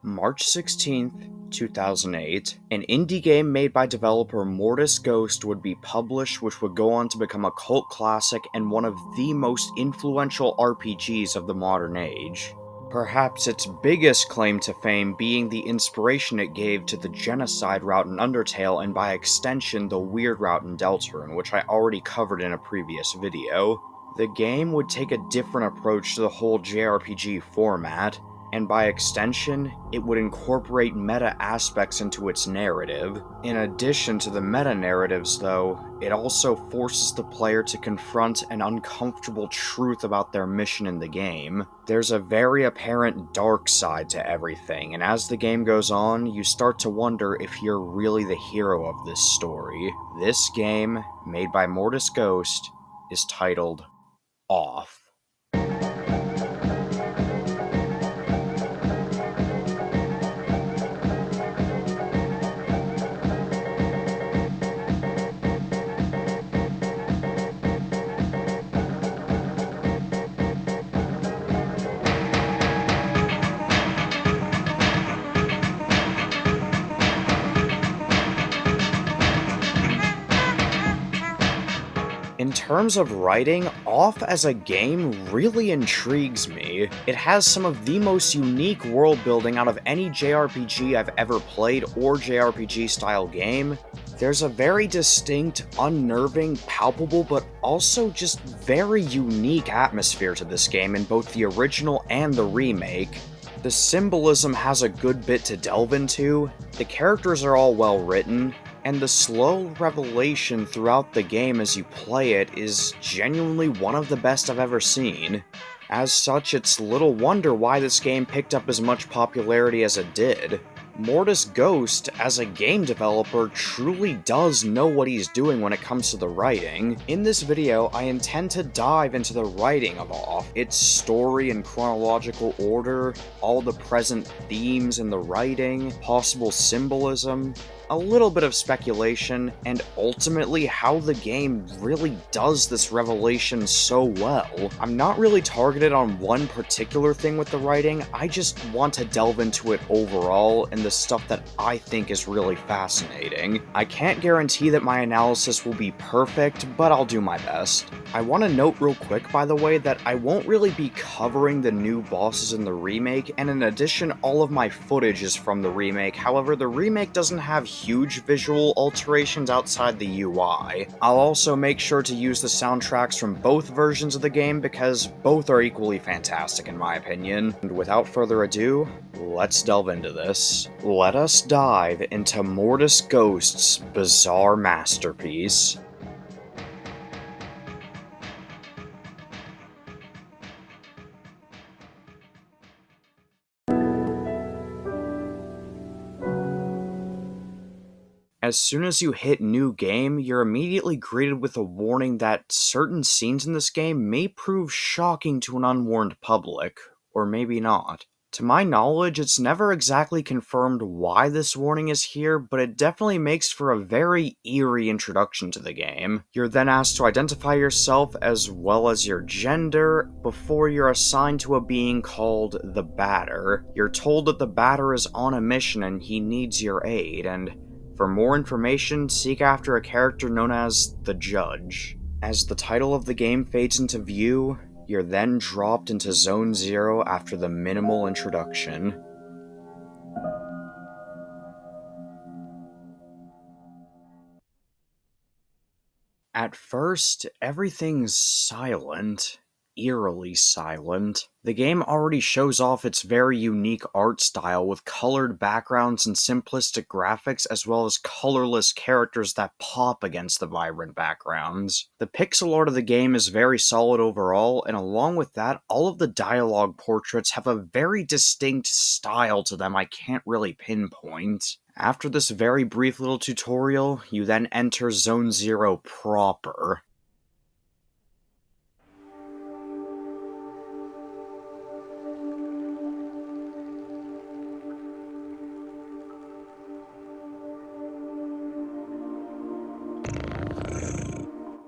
March 16th, 2008, an indie game made by developer Mortis Ghost would be published, which would go on to become a cult classic and one of the most influential RPGs of the modern age. Perhaps its biggest claim to fame being the inspiration it gave to the genocide route in Undertale and by extension the weird route in Deltarune, which I already covered in a previous video. The game would take a different approach to the whole JRPG format, and by extension, it would incorporate meta aspects into its narrative. In addition to the meta-narratives though, it also forces the player to confront an uncomfortable truth about their mission in the game. There's a very apparent dark side to everything, and as the game goes on, you start to wonder if you're really the hero of this story. This game, made by Mortis Ghost, is titled Off. In terms of writing, Off as a game really intrigues me. It has some of the most unique world building out of any JRPG I've ever played or JRPG style game. There's a very distinct, unnerving, palpable, but also just very unique atmosphere to this game in both the original and the remake. The symbolism has a good bit to delve into, the characters are all well written, and the slow revelation throughout the game as you play it is genuinely one of the best I've ever seen. As such, it's little wonder why this game picked up as much popularity as it did. Mortis Ghost, as a game developer, truly does know what he's doing when it comes to the writing. In this video, I intend to dive into the writing of Off, its story and chronological order, all the present themes in the writing, possible symbolism, a little bit of speculation, and ultimately how the game really does this revelation so well. I'm not really targeted on one particular thing with the writing, I just want to delve into it overall and the stuff that I think is really fascinating. I can't guarantee that my analysis will be perfect, but I'll do my best. I want to note real quick, by the way, that I won't really be covering the new bosses in the remake, and in addition, all of my footage is from the remake. However, the remake doesn't have huge visual alterations outside the UI. I'll also make sure to use the soundtracks from both versions of the game because both are equally fantastic in my opinion. And without further ado, let's delve into this. Let us dive into Mortis Ghost's bizarre masterpiece. As soon as you hit New Game, you're immediately greeted with a warning that certain scenes in this game may prove shocking to an unwarned public, or maybe not. To my knowledge, it's never exactly confirmed why this warning is here, but it definitely makes for a very eerie introduction to the game. You're then asked to identify yourself as well as your gender before you're assigned to a being called the Batter. You're told that the Batter is on a mission and he needs your aid, and for more information, seek after a character known as the Judge. As the title of the game fades into view, you're then dropped into Zone 0 after the minimal introduction. At first, everything's silent. Eerily silent. The game already shows off its very unique art style with colored backgrounds and simplistic graphics as well as colorless characters that pop against the vibrant backgrounds. The pixel art of the game is very solid overall, and along with that, all of the dialogue portraits have a very distinct style to them I can't really pinpoint. After this very brief little tutorial, you then enter Zone 0 proper.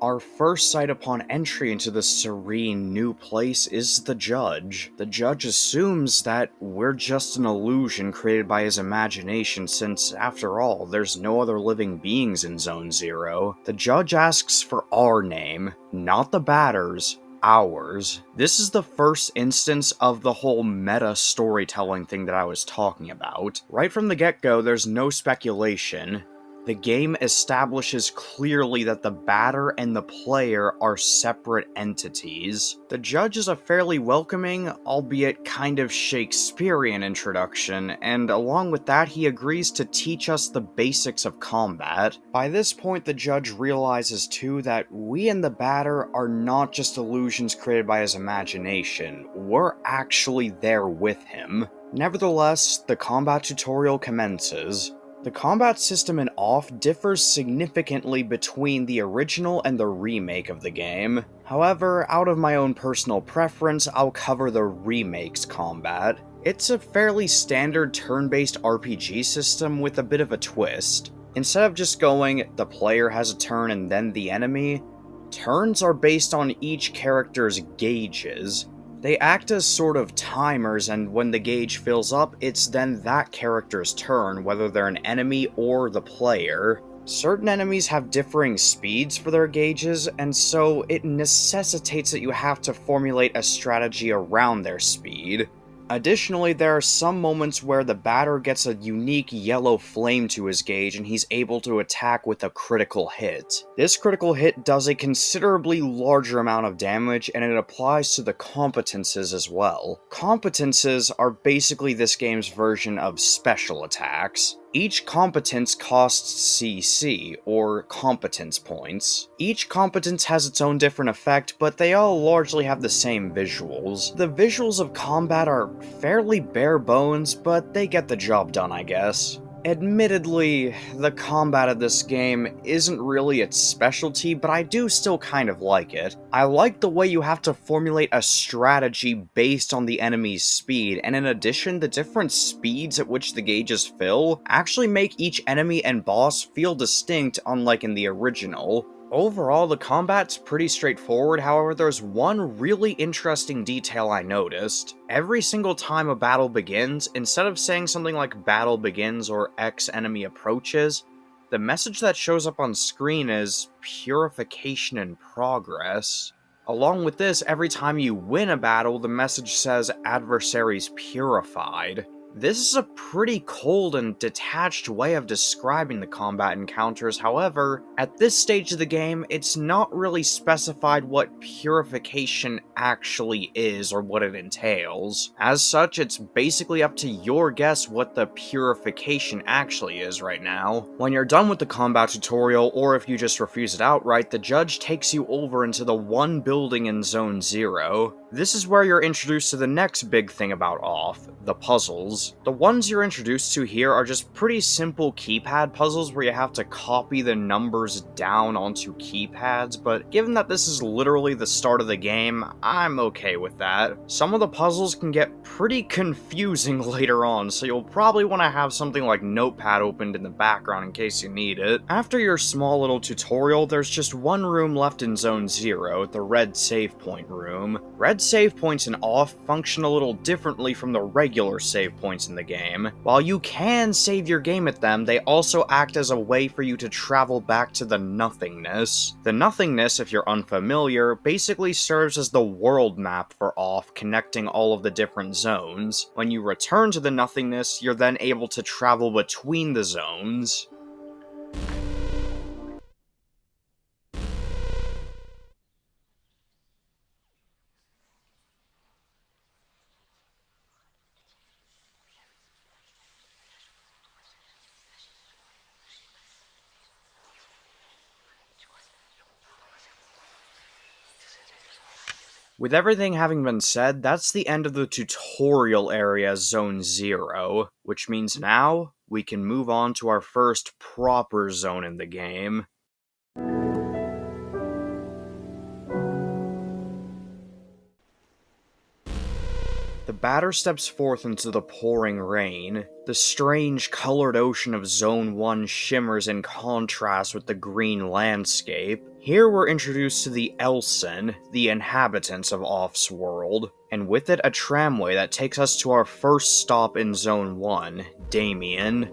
Our first sight upon entry into this serene new place is the judge. The judge assumes that we're just an illusion created by his imagination since, after all, there's no other living beings in Zone Zero. The judge asks for our name, not the batter's. Ours. This is the first instance of the whole meta storytelling thing that I was talking about. Right from the get-go, there's no speculation. The game establishes clearly that the batter and the player are separate entities. The judge is a fairly welcoming, albeit kind of Shakespearean introduction, and along with that he agrees to teach us the basics of combat. By this point the judge realizes too that we and the batter are not just illusions created by his imagination, we're actually there with him. Nevertheless, the combat tutorial commences. The combat system in OFF differs significantly between the original and the remake of the game. However, out of my own personal preference, I'll cover the remake's combat. It's a fairly standard turn-based RPG system with a bit of a twist. Instead of just going, the player has a turn and then the enemy, turns are based on each character's gauges. They act as sort of timers, and when the gauge fills up, it's then that character's turn, whether they're an enemy or the player. Certain enemies have differing speeds for their gauges, and so it necessitates that you have to formulate a strategy around their speed. Additionally, there are some moments where the batter gets a unique yellow flame to his gauge and he's able to attack with a critical hit. This critical hit does a considerably larger amount of damage, and it applies to the competences as well. Competences are basically this game's version of special attacks. Each competence costs CC, or competence points. Each competence has its own different effect, but they all largely have the same visuals. The visuals of combat are fairly bare bones, but they get the job done, I guess. Admittedly, the combat of this game isn't really its specialty, but I do still kind of like it. I like the way you have to formulate a strategy based on the enemy's speed, and in addition, the different speeds at which the gauges fill actually make each enemy and boss feel distinct, unlike in the original. Overall, the combat's pretty straightforward, however there's one really interesting detail I noticed. Every single time a battle begins, instead of saying something like battle begins or X enemy approaches, the message that shows up on screen is purification in progress. Along with this, every time you win a battle, the message says adversaries purified. This is a pretty cold and detached way of describing the combat encounters. However, at this stage of the game, it's not really specified what purification actually is or what it entails. As such, it's basically up to your guess what the purification actually is right now. When you're done with the combat tutorial, or if you just refuse it outright, the judge takes you over into the one building in Zone Zero. This is where you're introduced to the next big thing about OFF, the puzzles. The ones you're introduced to here are just pretty simple keypad puzzles where you have to copy the numbers down onto keypads, but given that this is literally the start of the game, I'm okay with that. Some of the puzzles can get pretty confusing later on, so you'll probably want to have something like Notepad opened in the background in case you need it. After your small little tutorial, there's just one room left in Zone Zero, the red save point room. Red save points in OFF function a little differently from the regular save points in the game. While you can save your game at them, they also act as a way for you to travel back to the nothingness. The nothingness, if you're unfamiliar, basically serves as the world map for OFF, connecting all of the different zones. When you return to the nothingness, you're then able to travel between the zones. With everything having been said, that's the end of the tutorial area Zone Zero, which means now we can move on to our first proper zone in the game. The batter steps forth into the pouring rain. The strange colored ocean of Zone 1 shimmers in contrast with the green landscape. Here we're introduced to the Elsen, the inhabitants of Off's world, and with it a tramway that takes us to our first stop in Zone 1, Damien.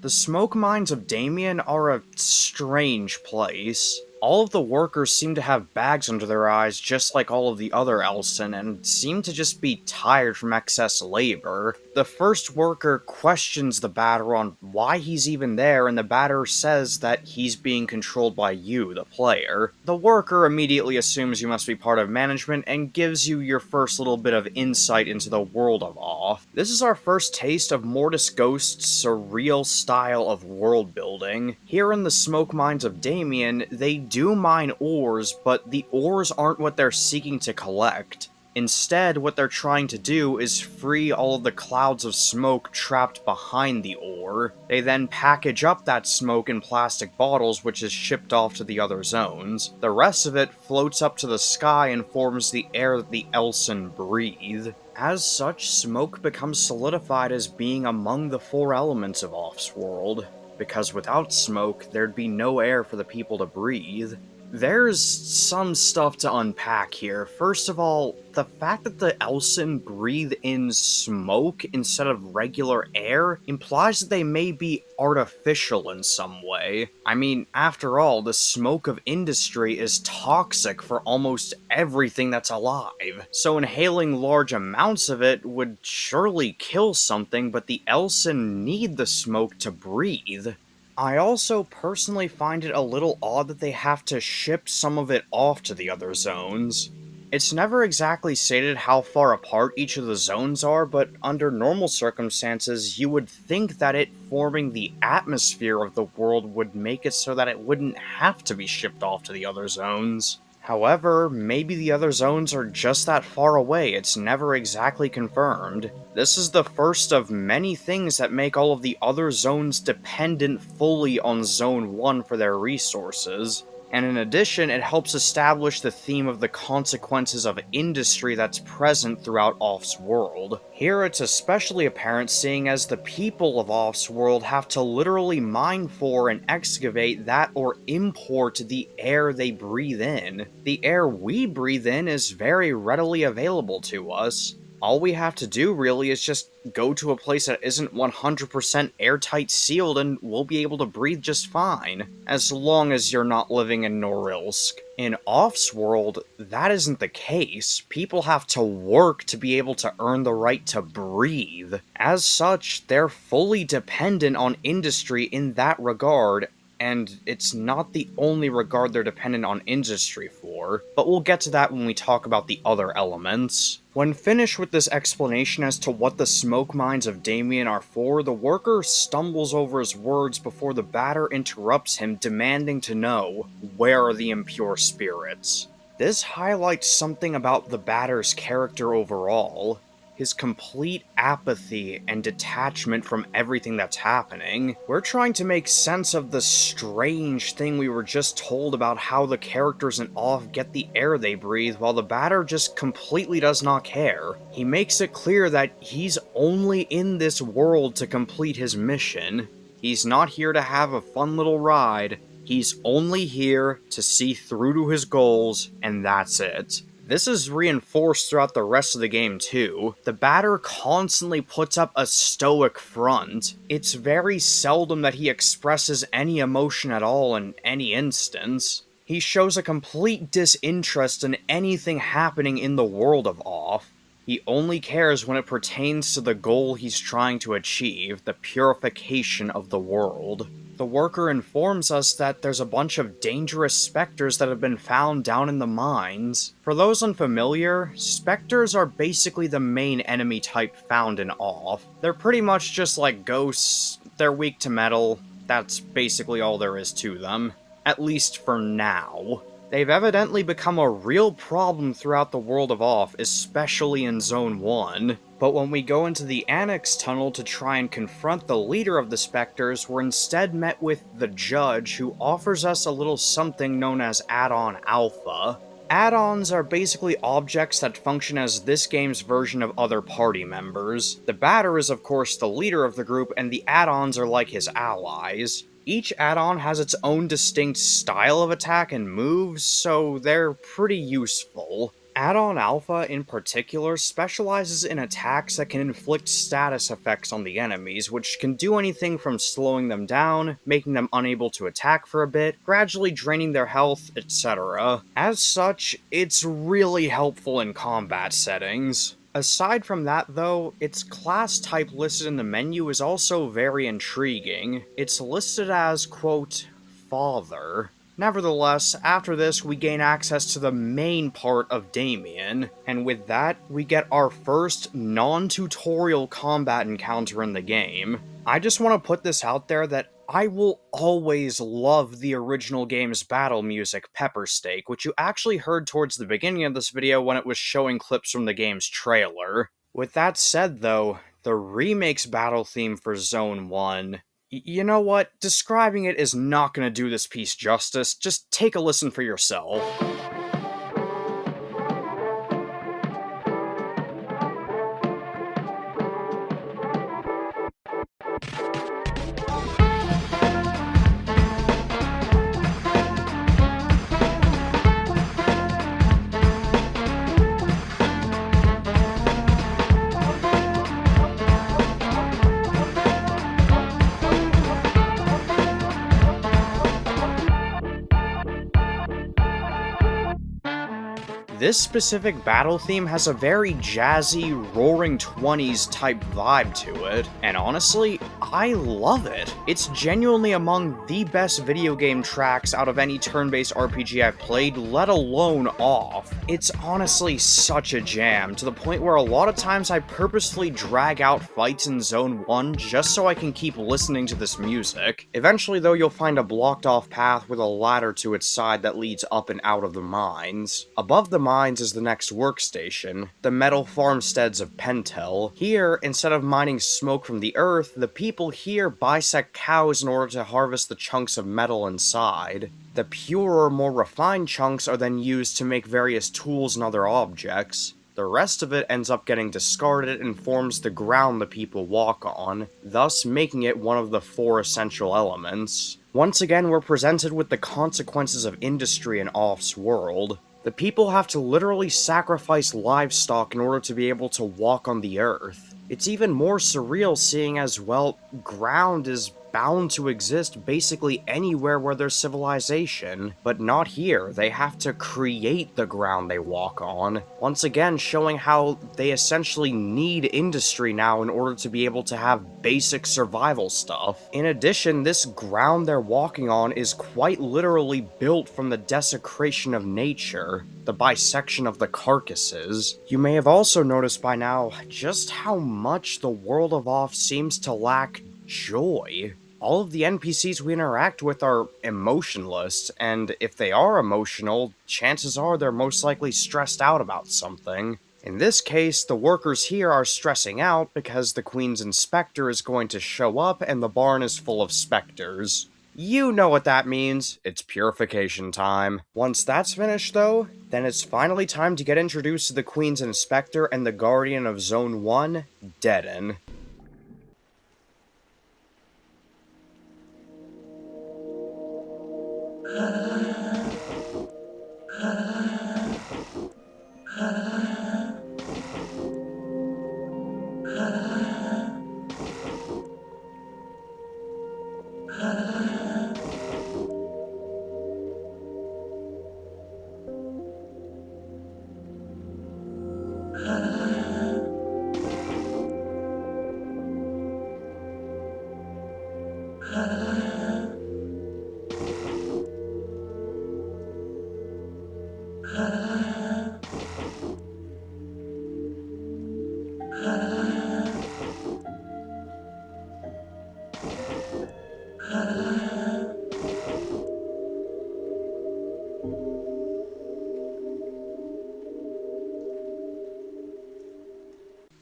The smoke mines of Damien are a strange place. All of the workers seem to have bags under their eyes just like all of the other Elsen, and seem to just be tired from excess labor. The first worker questions the batter on why he's even there, and the batter says that he's being controlled by you, the player. The worker immediately assumes you must be part of management and gives you your first little bit of insight into the world of Off. This is our first taste of Mortis Ghost's surreal style of world building. Here in the smoke mines of Damien, they do mine ores, but the ores aren't what they're seeking to collect. Instead, what they're trying to do is free all of the clouds of smoke trapped behind the ore. They then package up that smoke in plastic bottles, which is shipped off to the other zones. The rest of it floats up to the sky and forms the air that the Elsen breathe. As such, smoke becomes solidified as being among the four elements of Off's world, because without smoke, there'd be no air for the people to breathe. There's some stuff to unpack here. First of all, the fact that the Elsen breathe in smoke instead of regular air implies that they may be artificial in some way. I mean, after all, the smoke of industry is toxic for almost everything that's alive, so inhaling large amounts of it would surely kill something, but the Elsen need the smoke to breathe. I also personally find it a little odd that they have to ship some of it off to the other zones. It's never exactly stated how far apart each of the zones are, but under normal circumstances, you would think that it forming the atmosphere of the world would make it so that it wouldn't have to be shipped off to the other zones. However, maybe the other zones are just that far away, it's never exactly confirmed. This is the first of many things that make all of the other zones dependent fully on Zone 1 for their resources. And in addition, it helps establish the theme of the consequences of industry that's present throughout Off's world. Here it's especially apparent seeing as the people of Off's world have to literally mine for and excavate that or import the air they breathe in. The air we breathe in is very readily available to us. All we have to do really is just go to a place that isn't 100% airtight sealed and we'll be able to breathe just fine, as long as you're not living in Norilsk. In Off's world, that isn't the case. People have to work to be able to earn the right to breathe. As such, they're fully dependent on industry in that regard, and it's not the only regard they're dependent on industry for, but we'll get to that when we talk about the other elements. When finished with this explanation as to what the smoke mines of Damien are for, the worker stumbles over his words before the batter interrupts him, demanding to know, where are the impure spirits? This highlights something about the batter's character overall. His complete apathy and detachment from everything that's happening. We're trying to make sense of the strange thing we were just told about how the characters in Off get the air they breathe, while the batter just completely does not care. He makes it clear that he's only in this world to complete his mission. He's not here to have a fun little ride. He's only here to see through to his goals, and that's it. This is reinforced throughout the rest of the game too. The batter constantly puts up a stoic front. It's very seldom that he expresses any emotion at all in any instance. He shows a complete disinterest in anything happening in the world of Off. He only cares when it pertains to the goal he's trying to achieve, the purification of the world. The worker informs us that there's a bunch of dangerous specters that have been found down in the mines. For those unfamiliar, specters are basically the main enemy type found in Off. They're pretty much just like ghosts, they're weak to metal, that's basically all there is to them. At least for now. They've evidently become a real problem throughout the world of Off, especially in Zone 1. But when we go into the Annex Tunnel to try and confront the leader of the Spectres, we're instead met with the Judge, who offers us a little something known as Add-on Alpha. Add-ons are basically objects that function as this game's version of other party members. The batter is of course the leader of the group, and the add-ons are like his allies. Each add-on has its own distinct style of attack and moves, so they're pretty useful. Add-on Alpha, in particular, specializes in attacks that can inflict status effects on the enemies, which can do anything from slowing them down, making them unable to attack for a bit, gradually draining their health, etc. As such, it's really helpful in combat settings. Aside from that, though, its class type listed in the menu is also very intriguing. It's listed as, quote, Father. Nevertheless, after this, we gain access to the main part of Damien, and with that, we get our first non-tutorial combat encounter in the game. I just want to put this out there that I will always love the original game's battle music, Pepper Steak, which you actually heard towards the beginning of this video when it was showing clips from the game's trailer. With that said, though, the remake's battle theme for Zone 1, you know what? Describing it is not going to do this piece justice. Just take a listen for yourself. This specific battle theme has a very jazzy, roaring 20s type vibe to it, and honestly, I love it. It's genuinely among the best video game tracks out of any turn-based RPG I've played, let alone off. It's honestly such a jam, to the point where a lot of times I purposefully drag out fights in Zone 1 just so I can keep listening to this music. Eventually though, you'll find a blocked off path with a ladder to its side that leads up and out of the mines. Above the mines is the next workstation, the metal farmsteads of Pentel. Here, instead of mining smoke from the earth, the people here bisect cows in order to harvest the chunks of metal inside. The purer, more refined chunks are then used to make various tools and other objects. The rest of it ends up getting discarded and forms the ground the people walk on, thus making it one of the 4 essential elements. Once again, we're presented with the consequences of industry in Off's world. The people have to literally sacrifice livestock in order to be able to walk on the earth. It's even more surreal seeing as, well, ground is bound to exist basically anywhere where there's civilization, but not here. They have to create the ground they walk on. Once again, showing how they essentially need industry now in order to be able to have basic survival stuff. In addition, this ground they're walking on is quite literally built from the desecration of nature, the bisection of the carcasses. You may have also noticed by now just how much the world of Off seems to lack joy. All of the NPCs we interact with are emotionless, and if they are emotional, chances are they're most likely stressed out about something. In this case, the workers here are stressing out because the Queen's inspector is going to show up and the barn is full of specters. You know what that means. It's purification time. Once that's finished, though, then it's finally time to get introduced to the Queen's inspector and the guardian of Zone 1, Deaden.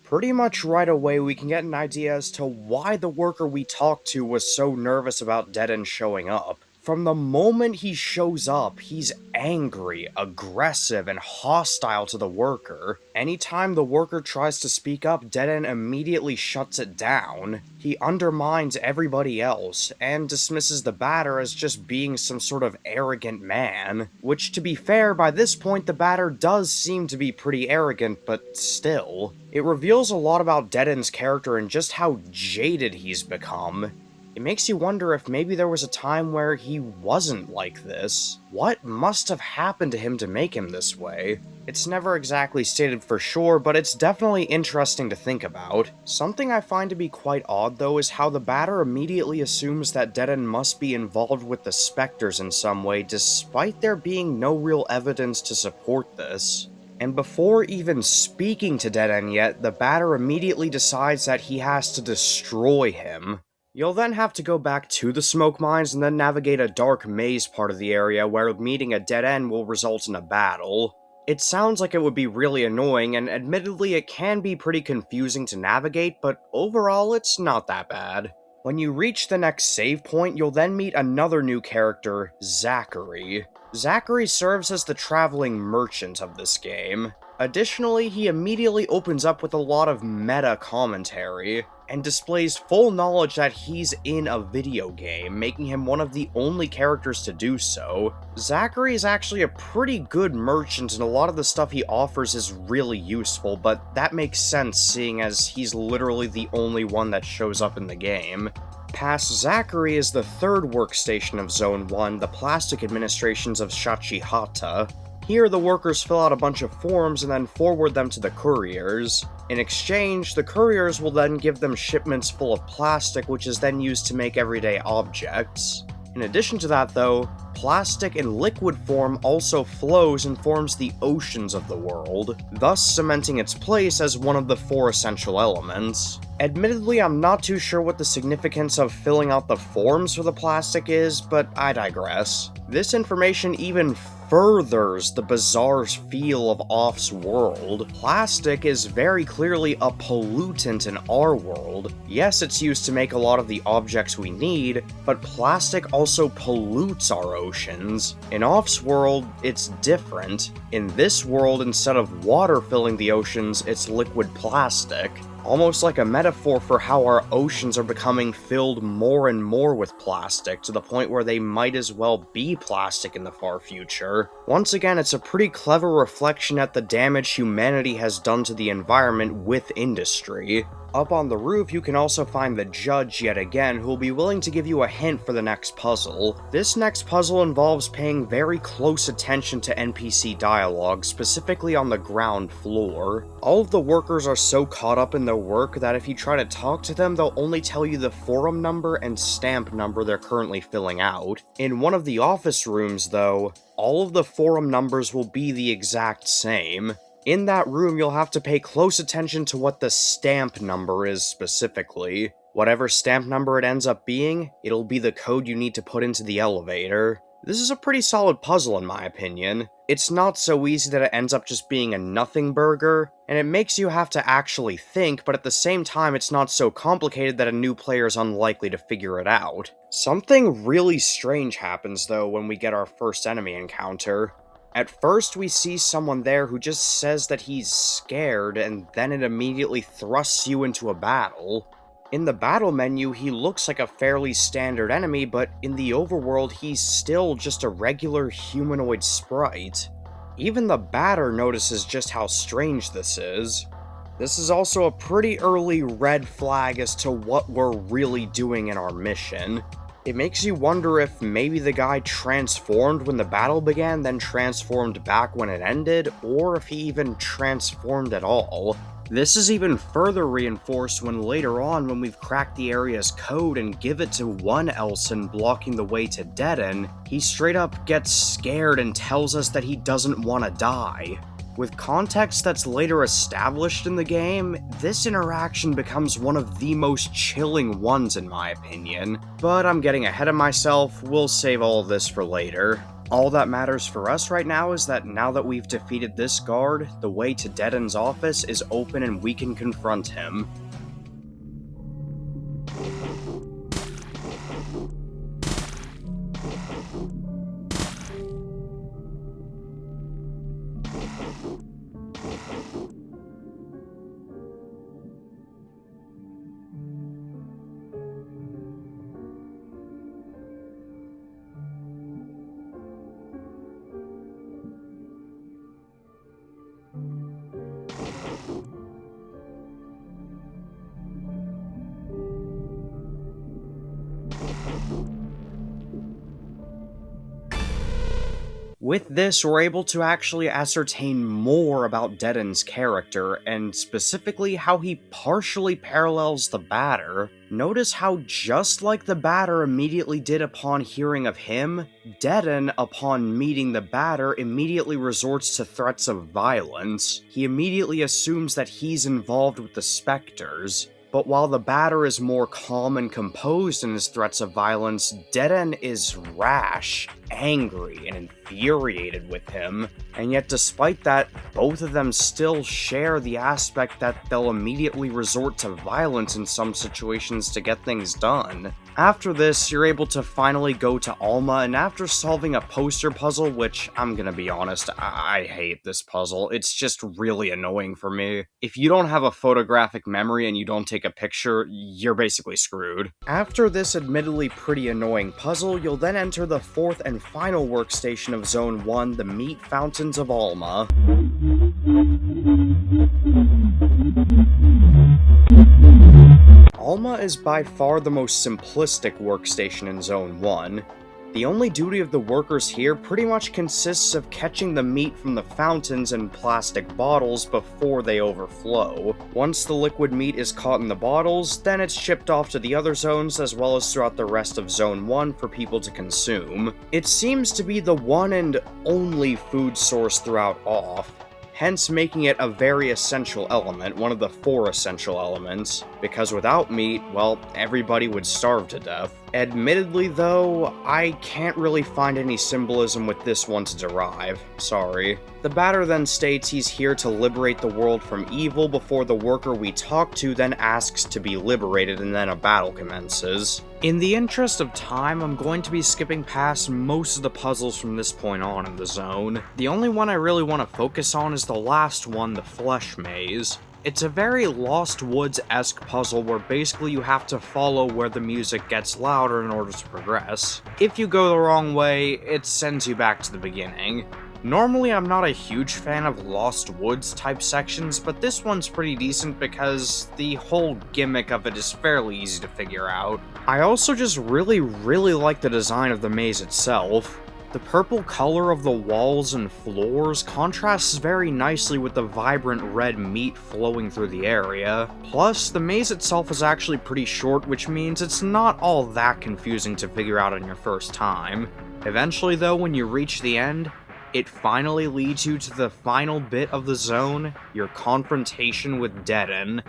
Pretty much right away we can get an idea as to why the worker we talked to was so nervous about Deaden showing up. From the moment he shows up, he's angry, aggressive, and hostile to the worker. Anytime the worker tries to speak up, Deaden immediately shuts it down. He undermines everybody else, and dismisses the batter as just being some sort of arrogant man. Which, to be fair, by this point the batter does seem to be pretty arrogant, but still. It reveals a lot about Deaden's character and just how jaded he's become. It makes you wonder if maybe there was a time where he wasn't like this. What must have happened to him to make him this way? It's never exactly stated for sure, but it's definitely interesting to think about. Something I find to be quite odd, though, is how the batter immediately assumes that Deaden must be involved with the Spectres in some way, despite there being no real evidence to support this. And before even speaking to Deaden yet, the batter immediately decides that he has to destroy him. You'll then have to go back to the smoke mines and then navigate a dark maze part of the area where meeting a dead end will result in a battle. It sounds like it would be really annoying, and admittedly it can be pretty confusing to navigate, but overall it's not that bad. When you reach the next save point, you'll then meet another new character, Zachary. Zachary serves as the traveling merchant of this game. Additionally, he immediately opens up with a lot of meta commentary, and displays full knowledge that he's in a video game, making him one of the only characters to do so. Zachary is actually a pretty good merchant, and a lot of the stuff he offers is really useful, but that makes sense seeing as he's literally the only one that shows up in the game. Past Zachary is the third workstation of Zone 1, the plastic administrations of Shachihata. Here, the workers fill out a bunch of forms and then forward them to the couriers. In exchange, the couriers will then give them shipments full of plastic, which is then used to make everyday objects. In addition to that, though, plastic in liquid form also flows and forms the oceans of the world, thus cementing its place as one of the 4 essential elements. Admittedly, I'm not too sure what the significance of filling out the forms for the plastic is, but I digress. This information even furthers the bizarre feel of Off's world. Plastic is very clearly a pollutant in our world. Yes, it's used to make a lot of the objects we need, but plastic also pollutes our oceans. In Off's world, it's different. In this world, instead of water filling the oceans, it's liquid plastic. Almost like a metaphor for how our oceans are becoming filled more and more with plastic, to the point where they might as well be plastic in the far future. Once again, it's a pretty clever reflection at the damage humanity has done to the environment with industry. Up on the roof, you can also find the judge yet again, who will be willing to give you a hint for the next puzzle. This next puzzle involves paying very close attention to NPC dialogue, specifically on the ground floor. All of the workers are so caught up in their work that if you try to talk to them, they'll only tell you the forum number and stamp number they're currently filling out. In one of the office rooms, though, all of the forum numbers will be the exact same. In that room, you'll have to pay close attention to what the stamp number is specifically. Whatever stamp number it ends up being, it'll be the code you need to put into the elevator. This is a pretty solid puzzle in my opinion. It's not so easy that it ends up just being a nothing burger, and it makes you have to actually think, but at the same time it's not so complicated that a new player is unlikely to figure it out. Something really strange happens though when we get our first enemy encounter. At first, we see someone there who just says that he's scared, and then it immediately thrusts you into a battle. In the battle menu, he looks like a fairly standard enemy, but in the overworld, he's still just a regular humanoid sprite. Even the batter notices just how strange this is. This is also a pretty early red flag as to what we're really doing in our mission. It makes you wonder if maybe the guy transformed when the battle began, then transformed back when it ended, or if he even transformed at all. This is even further reinforced when later on, when we've cracked the area's code and give it to one Elson blocking the way to Deaden, he straight up gets scared and tells us that he doesn't want to die. With context that's later established in the game, this interaction becomes one of the most chilling ones in my opinion. But I'm getting ahead of myself, we'll save all of this for later. All that matters for us right now is that now that we've defeated this guard, the way to Deaden's office is open and we can confront him. With this, we're able to actually ascertain more about Deden's character, and specifically how he partially parallels the Batter. Notice how just like the Batter immediately did upon hearing of him, Deden, upon meeting the Batter, immediately resorts to threats of violence. He immediately assumes that he's involved with the Spectres. But while the Batter is more calm and composed in his threats of violence, Deden is rash, angry, and infuriated with him. And yet despite that, both of them still share the aspect that they'll immediately resort to violence in some situations to get things done. After this, you're able to finally go to Alma, and after solving a poster puzzle, which, I'm gonna be honest, I hate this puzzle, it's just really annoying for me. If you don't have a photographic memory and you don't take a picture, you're basically screwed. After this admittedly pretty annoying puzzle, you'll then enter the fourth and final workstation of Zone 1, the Meat Fountains of Alma. Alma is by far the most simplistic workstation in Zone 1. The only duty of the workers here pretty much consists of catching the meat from the fountains in plastic bottles before they overflow. Once the liquid meat is caught in the bottles, then it's shipped off to the other zones as well as throughout the rest of Zone 1 for people to consume. It seems to be the one and only food source throughout Off, hence making it a very essential element, one of the 4 essential elements, because without meat, well, everybody would starve to death. Admittedly though, I can't really find any symbolism with this one to derive, sorry. The Batter then states he's here to liberate the world from evil before the worker we talk to then asks to be liberated and then a battle commences. In the interest of time, I'm going to be skipping past most of the puzzles from this point on in the zone. The only one I really want to focus on is the last one, the Flesh Maze. It's a very Lost Woods-esque puzzle where basically you have to follow where the music gets louder in order to progress. If you go the wrong way, it sends you back to the beginning. Normally I'm not a huge fan of Lost Woods type sections, but this one's pretty decent because the whole gimmick of it is fairly easy to figure out. I also just really like the design of the maze itself. The purple color of the walls and floors contrasts very nicely with the vibrant red meat flowing through the area. Plus, the maze itself is actually pretty short, which means it's not all that confusing to figure out on your first time. Eventually though, when you reach the end, it finally leads you to the final bit of the zone, your confrontation with Deden.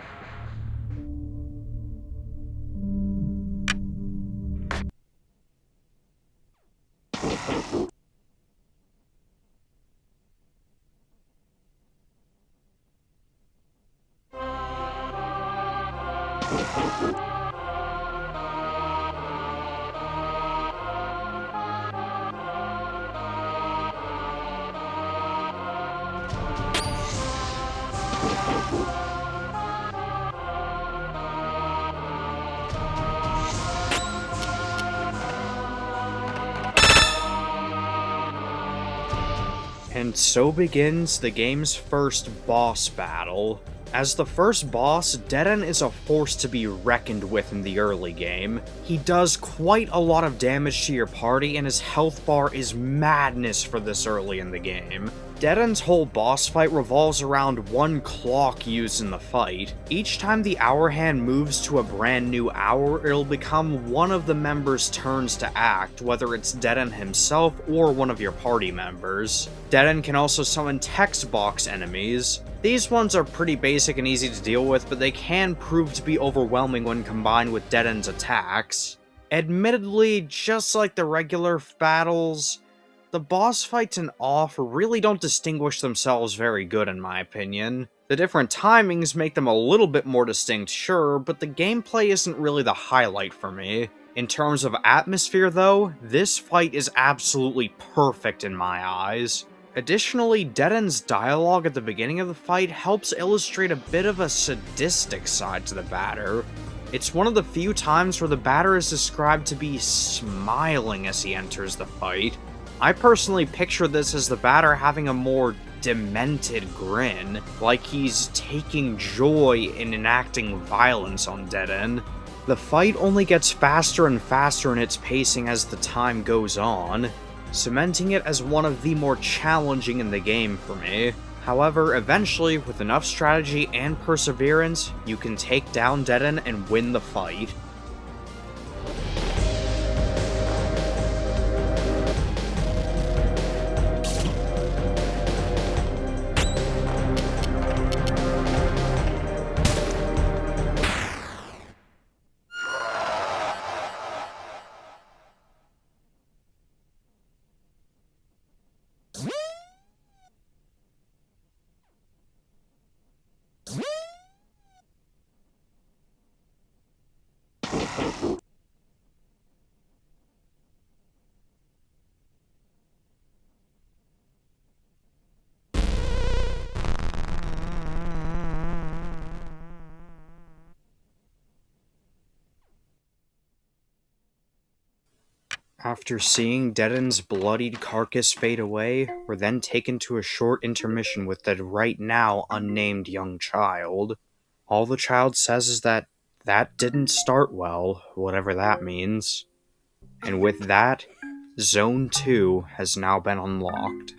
And so begins the game's first boss battle. As the first boss, Deden is a force to be reckoned with in the early game. He does quite a lot of damage to your party, and his health bar is madness for this early in the game. Deden's whole boss fight revolves around one clock used in the fight. Each time the hour hand moves to a brand new hour, it'll become one of the members' turns to act, whether it's Deden himself or one of your party members. Deden can also summon text box enemies. These ones are pretty basic and easy to deal with, but they can prove to be overwhelming when combined with Deden's attacks. Admittedly, just like the regular battles, the boss fights in Off really don't distinguish themselves very good in my opinion. The different timings make them a little bit more distinct, sure, but the gameplay isn't really the highlight for me. In terms of atmosphere though, this fight is absolutely perfect in my eyes. Additionally, Deden's dialogue at the beginning of the fight helps illustrate a bit of a sadistic side to the Batter. It's one of the few times where the Batter is described to be smiling as he enters the fight. I personally picture this as the Batter having a more demented grin, like he's taking joy in enacting violence on Deden. The fight only gets faster and faster in its pacing as the time goes on. cementing it as one of the more challenging in the game for me. However, eventually, with enough strategy and perseverance, you can take down Deaden and win the fight. After seeing Deaden's bloodied carcass fade away, we're then taken to a short intermission with the right now unnamed young child. All the child says is that didn't start well, whatever that means. And with that, Zone 2 has now been unlocked.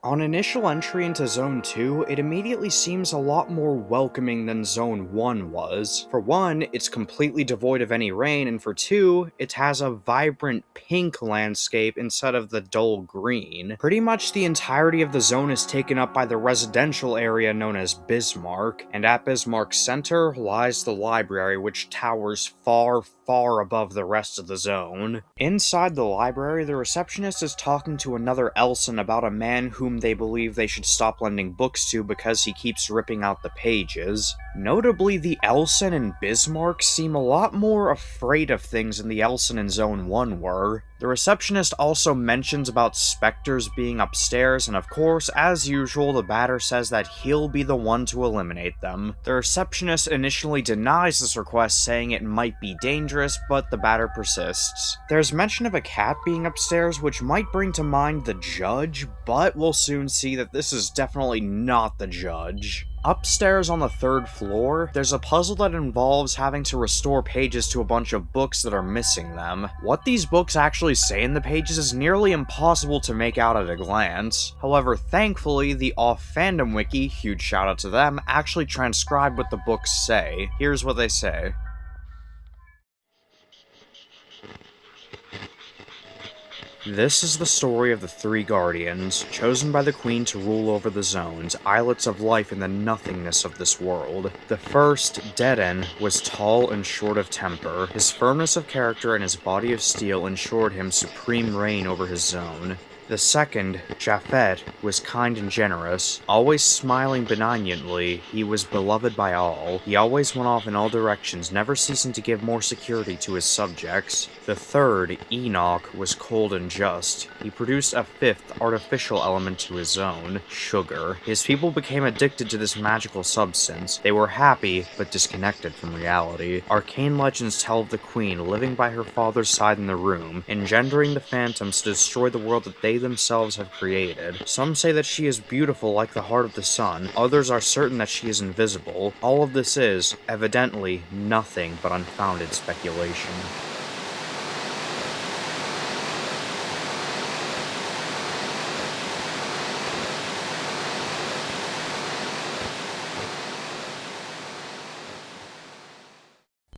On initial entry into Zone 2, it immediately seems a lot more welcoming than Zone 1 was. For one, it's completely devoid of any rain, and for two, it has a vibrant pink landscape instead of the dull green. Pretty much the entirety of the zone is taken up by the residential area known as Bismarck, and at Bismarck's center lies the library, which towers far, far above the rest of the zone. Inside the library, the receptionist is talking to another Elson about a man whom they believe they should stop lending books to because he keeps ripping out the pages. Notably, the Elson in Bismarck seem a lot more afraid of things than the Elson in Zone 1 were. The receptionist also mentions about specters being upstairs, and of course, as usual, the batter says that he'll be the one to eliminate them. The receptionist initially denies this request, saying it might be dangerous, but the batter persists. There's mention of a cat being upstairs, which might bring to mind the judge, but we'll soon see that this is definitely not the judge. Upstairs on the 3rd floor, there's a puzzle that involves having to restore pages to a bunch of books that are missing them. What these books actually say in the pages is nearly impossible to make out at a glance. However, thankfully, the Off Fandom Wiki, huge shout out to them, actually transcribed what the books say. Here's what they say. This is the story of the 3 guardians, chosen by the Queen to rule over the zones, islets of life in the nothingness of this world. The first, Deaden, was tall and short of temper. His firmness of character and his body of steel ensured him supreme reign over his zone. The second, Japhet, was kind and generous. Always smiling benignantly, he was beloved by all. He always went off in all directions, never ceasing to give more security to his subjects. The third, Enoch, was cold and just. He produced a 5th artificial element to his own, sugar. His people became addicted to this magical substance. They were happy, but disconnected from reality. Arcane legends tell of the Queen living by her father's side in the room, engendering the phantoms to destroy the world that they themselves have created. Some say that she is beautiful like the heart of the sun, others are certain that she is invisible. All of this is, evidently, nothing but unfounded speculation.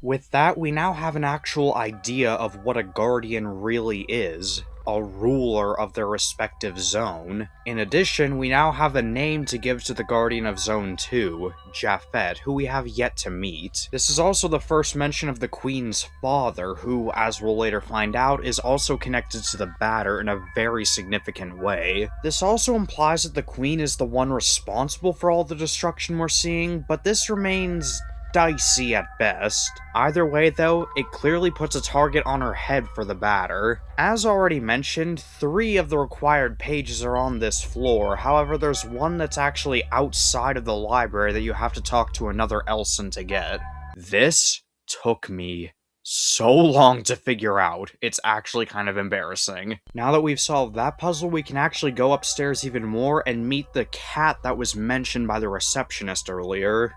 With that, we now have an actual idea of what a Guardian really is. A ruler of their respective zone. In addition, we now have a name to give to the Guardian of Zone 2, Japhet, who we have yet to meet. This is also the first mention of the Queen's father, who, as we'll later find out, is also connected to the batter in a very significant way. This also implies that the Queen is the one responsible for all the destruction we're seeing, but this remains dicey at best. Either way though, it clearly puts a target on her head for the batter. As already mentioned, 3 of the required pages are on this floor, however there's one that's actually outside of the library that you have to talk to another Elson to get. This took me so long to figure out, it's actually kind of embarrassing. Now that we've solved that puzzle, we can actually go upstairs even more and meet the cat that was mentioned by the receptionist earlier.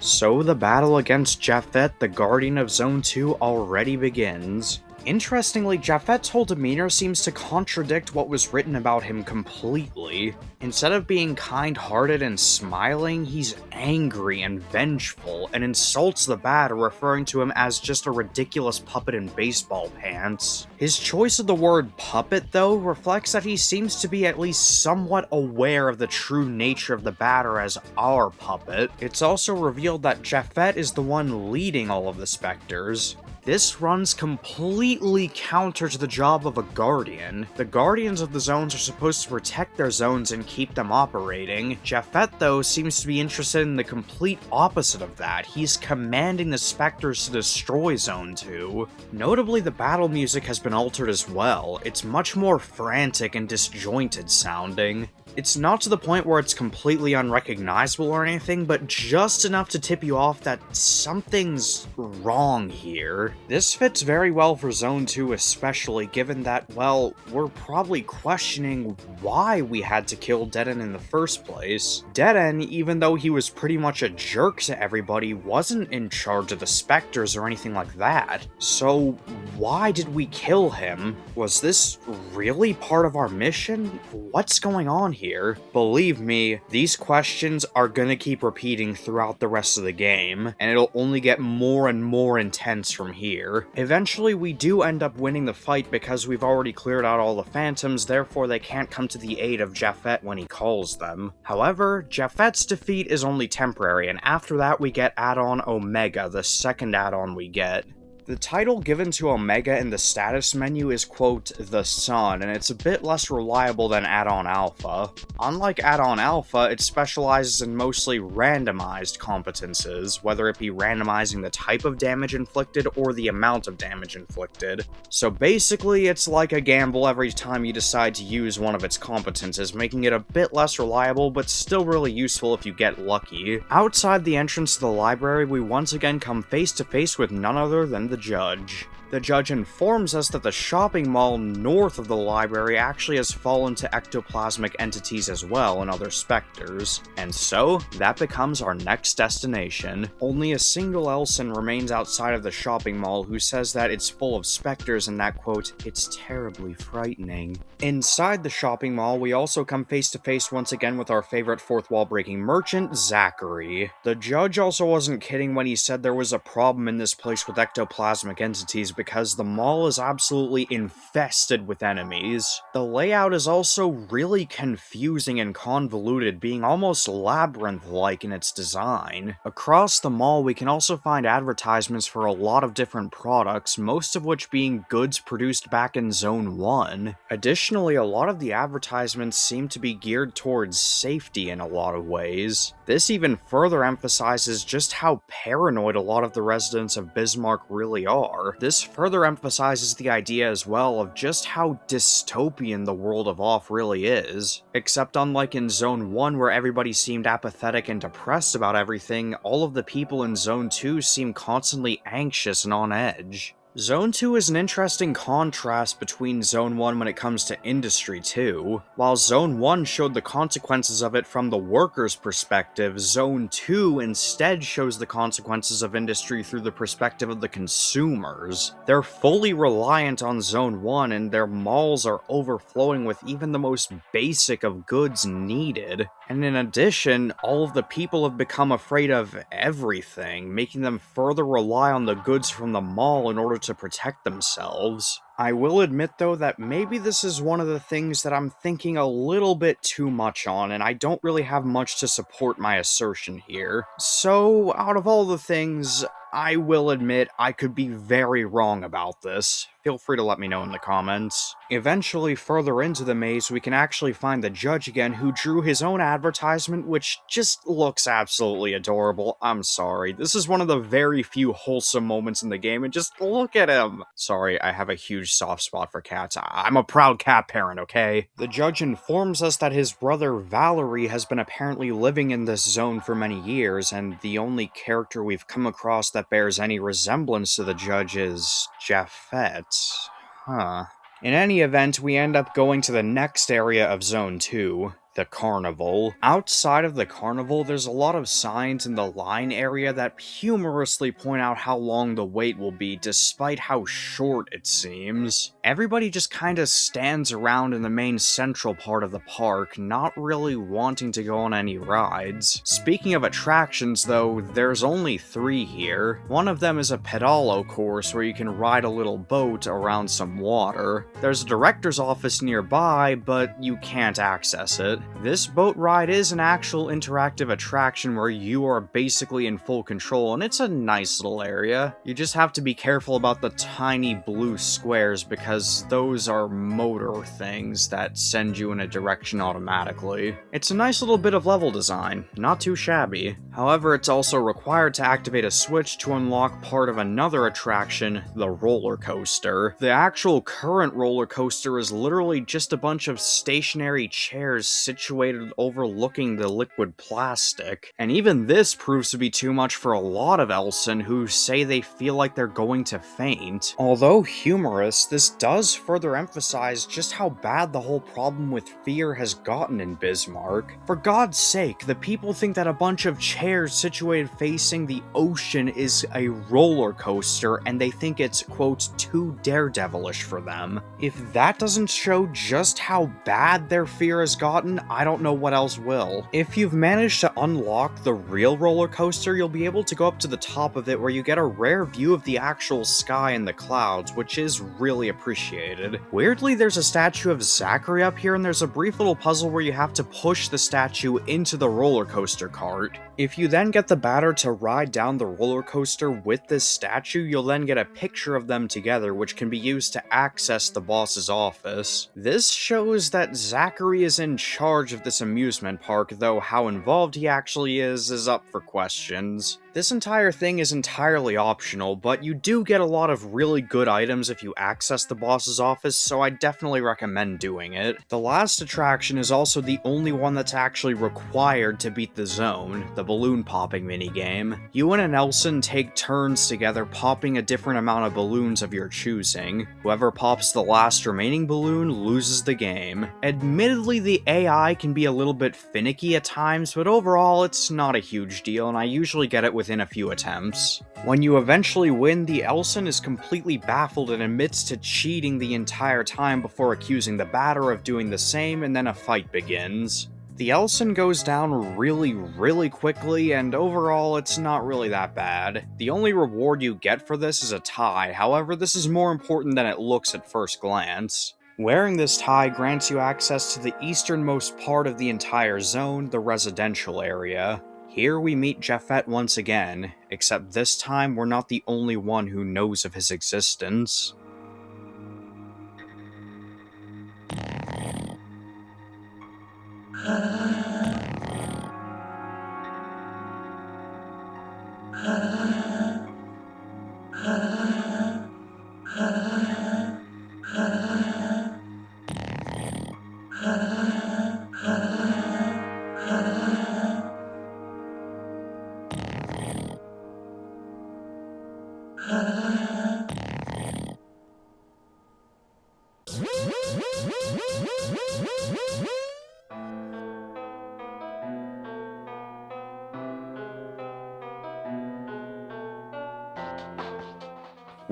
So the battle against Japhet, the Guardian of Zone 2, already begins. Interestingly, Japhet's whole demeanor seems to contradict what was written about him completely. Instead of being kind-hearted and smiling, he's angry and vengeful, and insults the batter, referring to him as just a ridiculous puppet in baseball pants. His choice of the word puppet, though, reflects that he seems to be at least somewhat aware of the true nature of the batter as our puppet. It's also revealed that Japhet is the one leading all of the specters. This runs completely counter to the job of a guardian. The guardians of the zones are supposed to protect their zones and keep them operating. Japhet, though, seems to be interested in the complete opposite of that. He's commanding the specters to destroy Zone 2. Notably, the battle music has been altered as well. It's much more frantic and disjointed sounding. It's not to the point where it's completely unrecognizable or anything, but just enough to tip you off that something's wrong here. This fits very well for Zone 2 especially, given that, well, we're probably questioning why we had to kill Deaden in the first place. Deaden, even though he was pretty much a jerk to everybody, wasn't in charge of the specters or anything like that. So why did we kill him? Was this really part of our mission? What's going on here? Believe me, these questions are gonna keep repeating throughout the rest of the game, and it'll only get more and more intense from here. Eventually, we do end up winning the fight because we've already cleared out all the phantoms, therefore they can't come to the aid of Japhet when he calls them. However, Japhet's defeat is only temporary, and after that we get add-on Omega, the second add-on we get. The title given to Omega in the status menu is, quote, the Sun, and it's a bit less reliable than Add-on Alpha. Unlike Add-on Alpha, it specializes in mostly randomized competences, whether it be randomizing the type of damage inflicted or the amount of damage inflicted. So basically, it's like a gamble every time you decide to use one of its competences, making it a bit less reliable, but still really useful if you get lucky. Outside the entrance to the library, we once again come face to face with none other than the judge. The judge informs us that the shopping mall north of the library actually has fallen to ectoplasmic entities as well and other specters, and so that becomes our next destination. Only a single Elson remains outside of the shopping mall who says that it's full of specters and that, quote, it's terribly frightening. Inside the shopping mall, we also come face to face once again with our favorite fourth wall breaking merchant, Zachary. The judge also wasn't kidding when he said there was a problem in this place with ectoplasmic entities because the mall is absolutely infested with enemies. The layout is also really confusing and convoluted, being almost labyrinth-like in its design. Across the mall, we can also find advertisements for a lot of different products, most of which being goods produced back in Zone 1. Additionally, a lot of the advertisements seem to be geared towards safety in a lot of ways. This even further emphasizes just how paranoid a lot of the residents of Bismarck really are. This further emphasizes the idea as well of just how dystopian the world of Off really is. Except unlike in Zone 1 where everybody seemed apathetic and depressed about everything, all of the people in Zone 2 seem constantly anxious and on edge. Zone 2 is an interesting contrast between Zone 1 when it comes to Industry 2. While Zone 1 showed the consequences of it from the workers' perspective, Zone 2 instead shows the consequences of industry through the perspective of the consumers. They're fully reliant on Zone 1, and their malls are overflowing with even the most basic of goods needed. And in addition, all of the people have become afraid of everything, making them further rely on the goods from the mall in order to protect themselves. I will admit, though, that maybe this is one of the things that I'm thinking a little bit too much on, and I don't really have much to support my assertion here. So, out of all the things, I will admit I could be very wrong about this. Feel free to let me know in the comments. Eventually, further into the maze, we can actually find the judge again, who drew his own advertisement, which just looks absolutely adorable. I'm sorry, this is one of the very few wholesome moments in the game, and just look at him! Sorry, I have a huge soft spot for cats. I'm a proud cat parent, okay? The judge informs us that his brother Valerie has been apparently living in this zone for many years, and the only character we've come across that bears any resemblance to the judge is Japhet. Huh. In any event, we end up going to the next area of Zone 2, the carnival. Outside of the carnival, there's a lot of signs in the line area that humorously point out how long the wait will be, despite how short it seems. Everybody just kinda stands around in the main central part of the park, not really wanting to go on any rides. Speaking of attractions, though, there's only 3 here. One of them is a pedalo course where you can ride a little boat around some water. There's a director's office nearby, but you can't access it. This boat ride is an actual interactive attraction where you are basically in full control, and it's a nice little area. You just have to be careful about the tiny blue squares because those are motor things that send you in a direction automatically. It's a nice little bit of level design, not too shabby. However, it's also required to activate a switch to unlock part of another attraction, the roller coaster. The actual current roller coaster is literally just a bunch of stationary chairs situated overlooking the liquid plastic. And even this proves to be too much for a lot of Elson, who say they feel like they're going to faint. Although humorous, this does further emphasize just how bad the whole problem with fear has gotten in Bismarck. For God's sake, the people think that a bunch of chairs situated facing the ocean is a roller coaster, and they think it's, quote, too daredevilish for them. If that doesn't show just how bad their fear has gotten, I don't know what else will. If you've managed to unlock the real roller coaster, you'll be able to go up to the top of it where you get a rare view of the actual sky and the clouds, which is really appreciated. Weirdly, there's a statue of Zachary up here, and there's a brief little puzzle where you have to push the statue into the roller coaster cart. If you then get the batter to ride down the roller coaster with this statue, you'll then get a picture of them together, which can be used to access the boss's office. This shows that Zachary is in charge of this amusement park, though how involved he actually is up for questions. This entire thing is entirely optional, but you do get a lot of really good items if you access the boss's office, so I definitely recommend doing it. The last attraction is also the only one that's actually required to beat the zone, the balloon popping minigame. You and an Elson take turns together popping a different amount of balloons of your choosing. Whoever pops the last remaining balloon loses the game. Admittedly, the AI can be a little bit finicky at times, but overall it's not a huge deal, and I usually get it within a few attempts. When you eventually win, the Elson is completely baffled and admits to cheating the entire time before accusing the batter of doing the same, and then a fight begins. The Elson goes down really quickly, and overall it's not really that bad. The only reward you get for this is a tie, however this is more important than it looks at first glance. Wearing this tie grants you access to the easternmost part of the entire zone, the residential area. Here we meet Japhet once again, except this time we're not the only one who knows of his existence.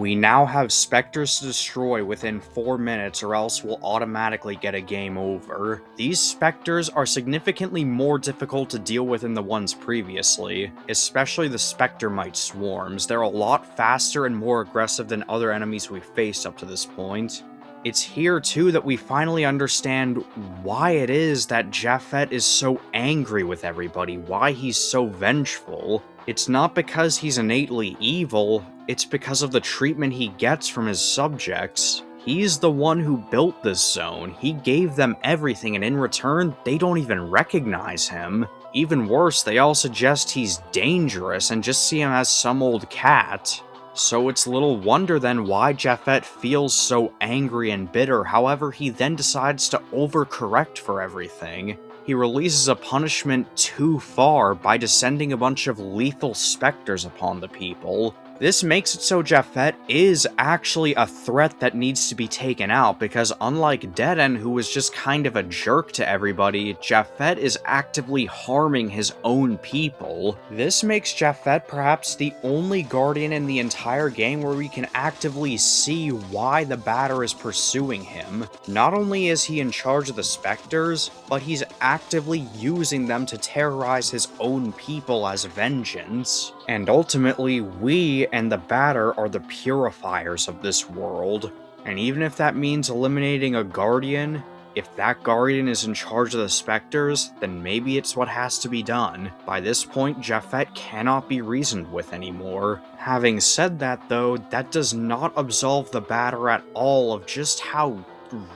We now have specters to destroy within 4 minutes or else we'll automatically get a game over. These specters are significantly more difficult to deal with than the ones previously, especially the Spectermite swarms. They're a lot faster and more aggressive than other enemies we've faced up to this point. It's here too that we finally understand why it is that Japhet is so angry with everybody, why he's so vengeful. It's not because he's innately evil, it's because of the treatment he gets from his subjects. He's the one who built this zone, he gave them everything, and in return, they don't even recognize him. Even worse, they all suggest he's dangerous and just see him as some old cat. So it's little wonder then why Japhet feels so angry and bitter. However, he then decides to overcorrect for everything. He releases a punishment too far by descending a bunch of lethal specters upon the people. This makes it so Japhet is actually a threat that needs to be taken out, because unlike Deaden, who was just kind of a jerk to everybody, Japhet is actively harming his own people. This makes Japhet perhaps the only Guardian in the entire game where we can actively see why the Batter is pursuing him. Not only is he in charge of the Spectres, but he's actively using them to terrorize his own people as vengeance. And ultimately, we and the Batter are the purifiers of this world. And even if that means eliminating a Guardian, if that Guardian is in charge of the Spectres, then maybe it's what has to be done. By this point, Japhet cannot be reasoned with anymore. Having said that though, that does not absolve the Batter at all of just how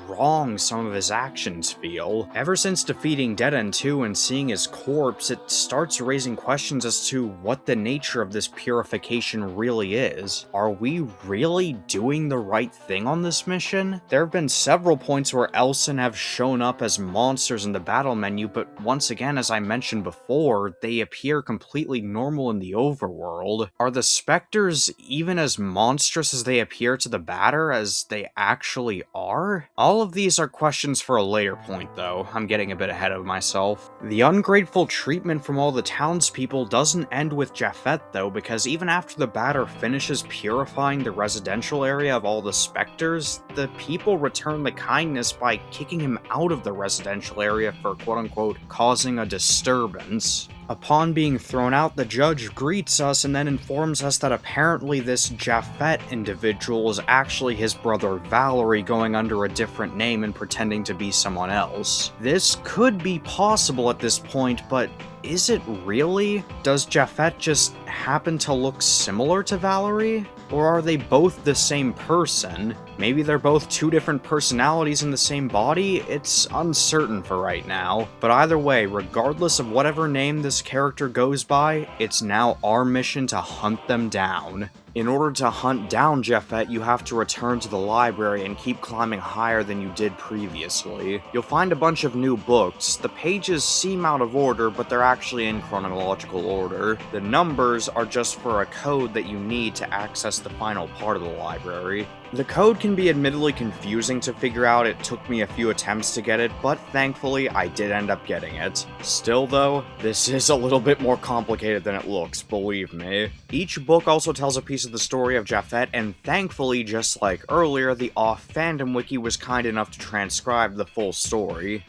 wrong some of his actions feel. Ever since defeating Deaden 2 and seeing his corpse, it starts raising questions as to what the nature of this purification really is. Are we really doing the right thing on this mission? There have been several points where Elsen have shown up as monsters in the battle menu, but once again, as I mentioned before, they appear completely normal in the overworld. Are the specters even as monstrous as they appear to the Batter as they actually are? All of these are questions for a later point, though. I'm getting a bit ahead of myself. The ungrateful treatment from all the townspeople doesn't end with Japhet, though, because even after the Batter finishes purifying the residential area of all the specters, the people return the kindness by kicking him out of the residential area for quote-unquote causing a disturbance. Upon being thrown out, the judge greets us and then informs us that apparently this Japhet individual is actually his brother Valerie going under a different name and pretending to be someone else. This could be possible at this point, but is it really? Does Japhet just happen to look similar to Valerie? Or are they both the same person? Maybe they're both two different personalities in the same body? It's uncertain for right now. But either way, regardless of whatever name this character goes by, it's now our mission to hunt them down. In order to hunt down Japhet, you have to return to the library and keep climbing higher than you did previously. You'll find a bunch of new books. The pages seem out of order, but they're actually in chronological order. The numbers are just for a code that you need to access the final part of the library. The code can be admittedly confusing to figure out. It took me a few attempts to get it, but thankfully I did end up getting it. Still though, this is a little bit more complicated than it looks, believe me. Each book also tells a piece of the story of Japhet, and thankfully, just like earlier, the Off Fandom Wiki was kind enough to transcribe the full story.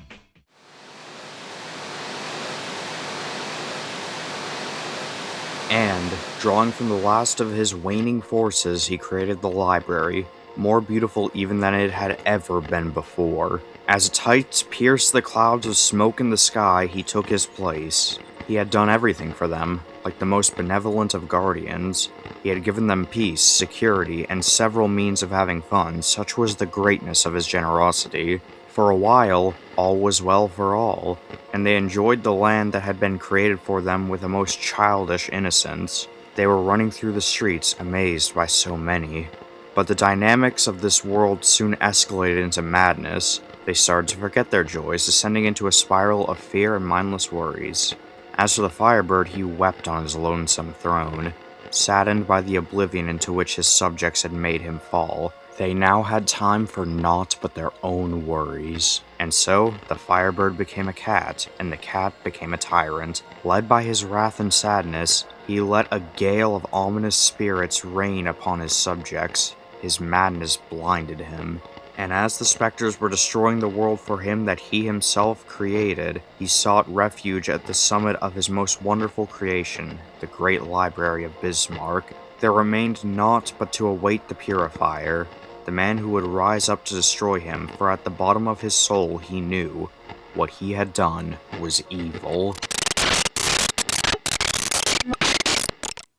And, drawing from the last of his waning forces, he created the library, more beautiful even than it had ever been before. As its heights pierced the clouds of smoke in the sky, he took his place. He had done everything for them, like the most benevolent of guardians. He had given them peace, security, and several means of having fun. Such was the greatness of his generosity. For a while, all was well for all, and they enjoyed the land that had been created for them with a most childish innocence. They were running through the streets, amazed by so many. But the dynamics of this world soon escalated into madness. They started to forget their joys, descending into a spiral of fear and mindless worries. As for the Firebird, he wept on his lonesome throne, saddened by the oblivion into which his subjects had made him fall. They now had time for naught but their own worries. And so, the Firebird became a cat, and the cat became a tyrant. Led by his wrath and sadness, he let a gale of ominous spirits rain upon his subjects. His madness blinded him. And as the specters were destroying the world for him that he himself created, he sought refuge at the summit of his most wonderful creation, the great library of Bismarck. There remained naught but to await the Purifier, the man who would rise up to destroy him, for at the bottom of his soul he knew what he had done was evil.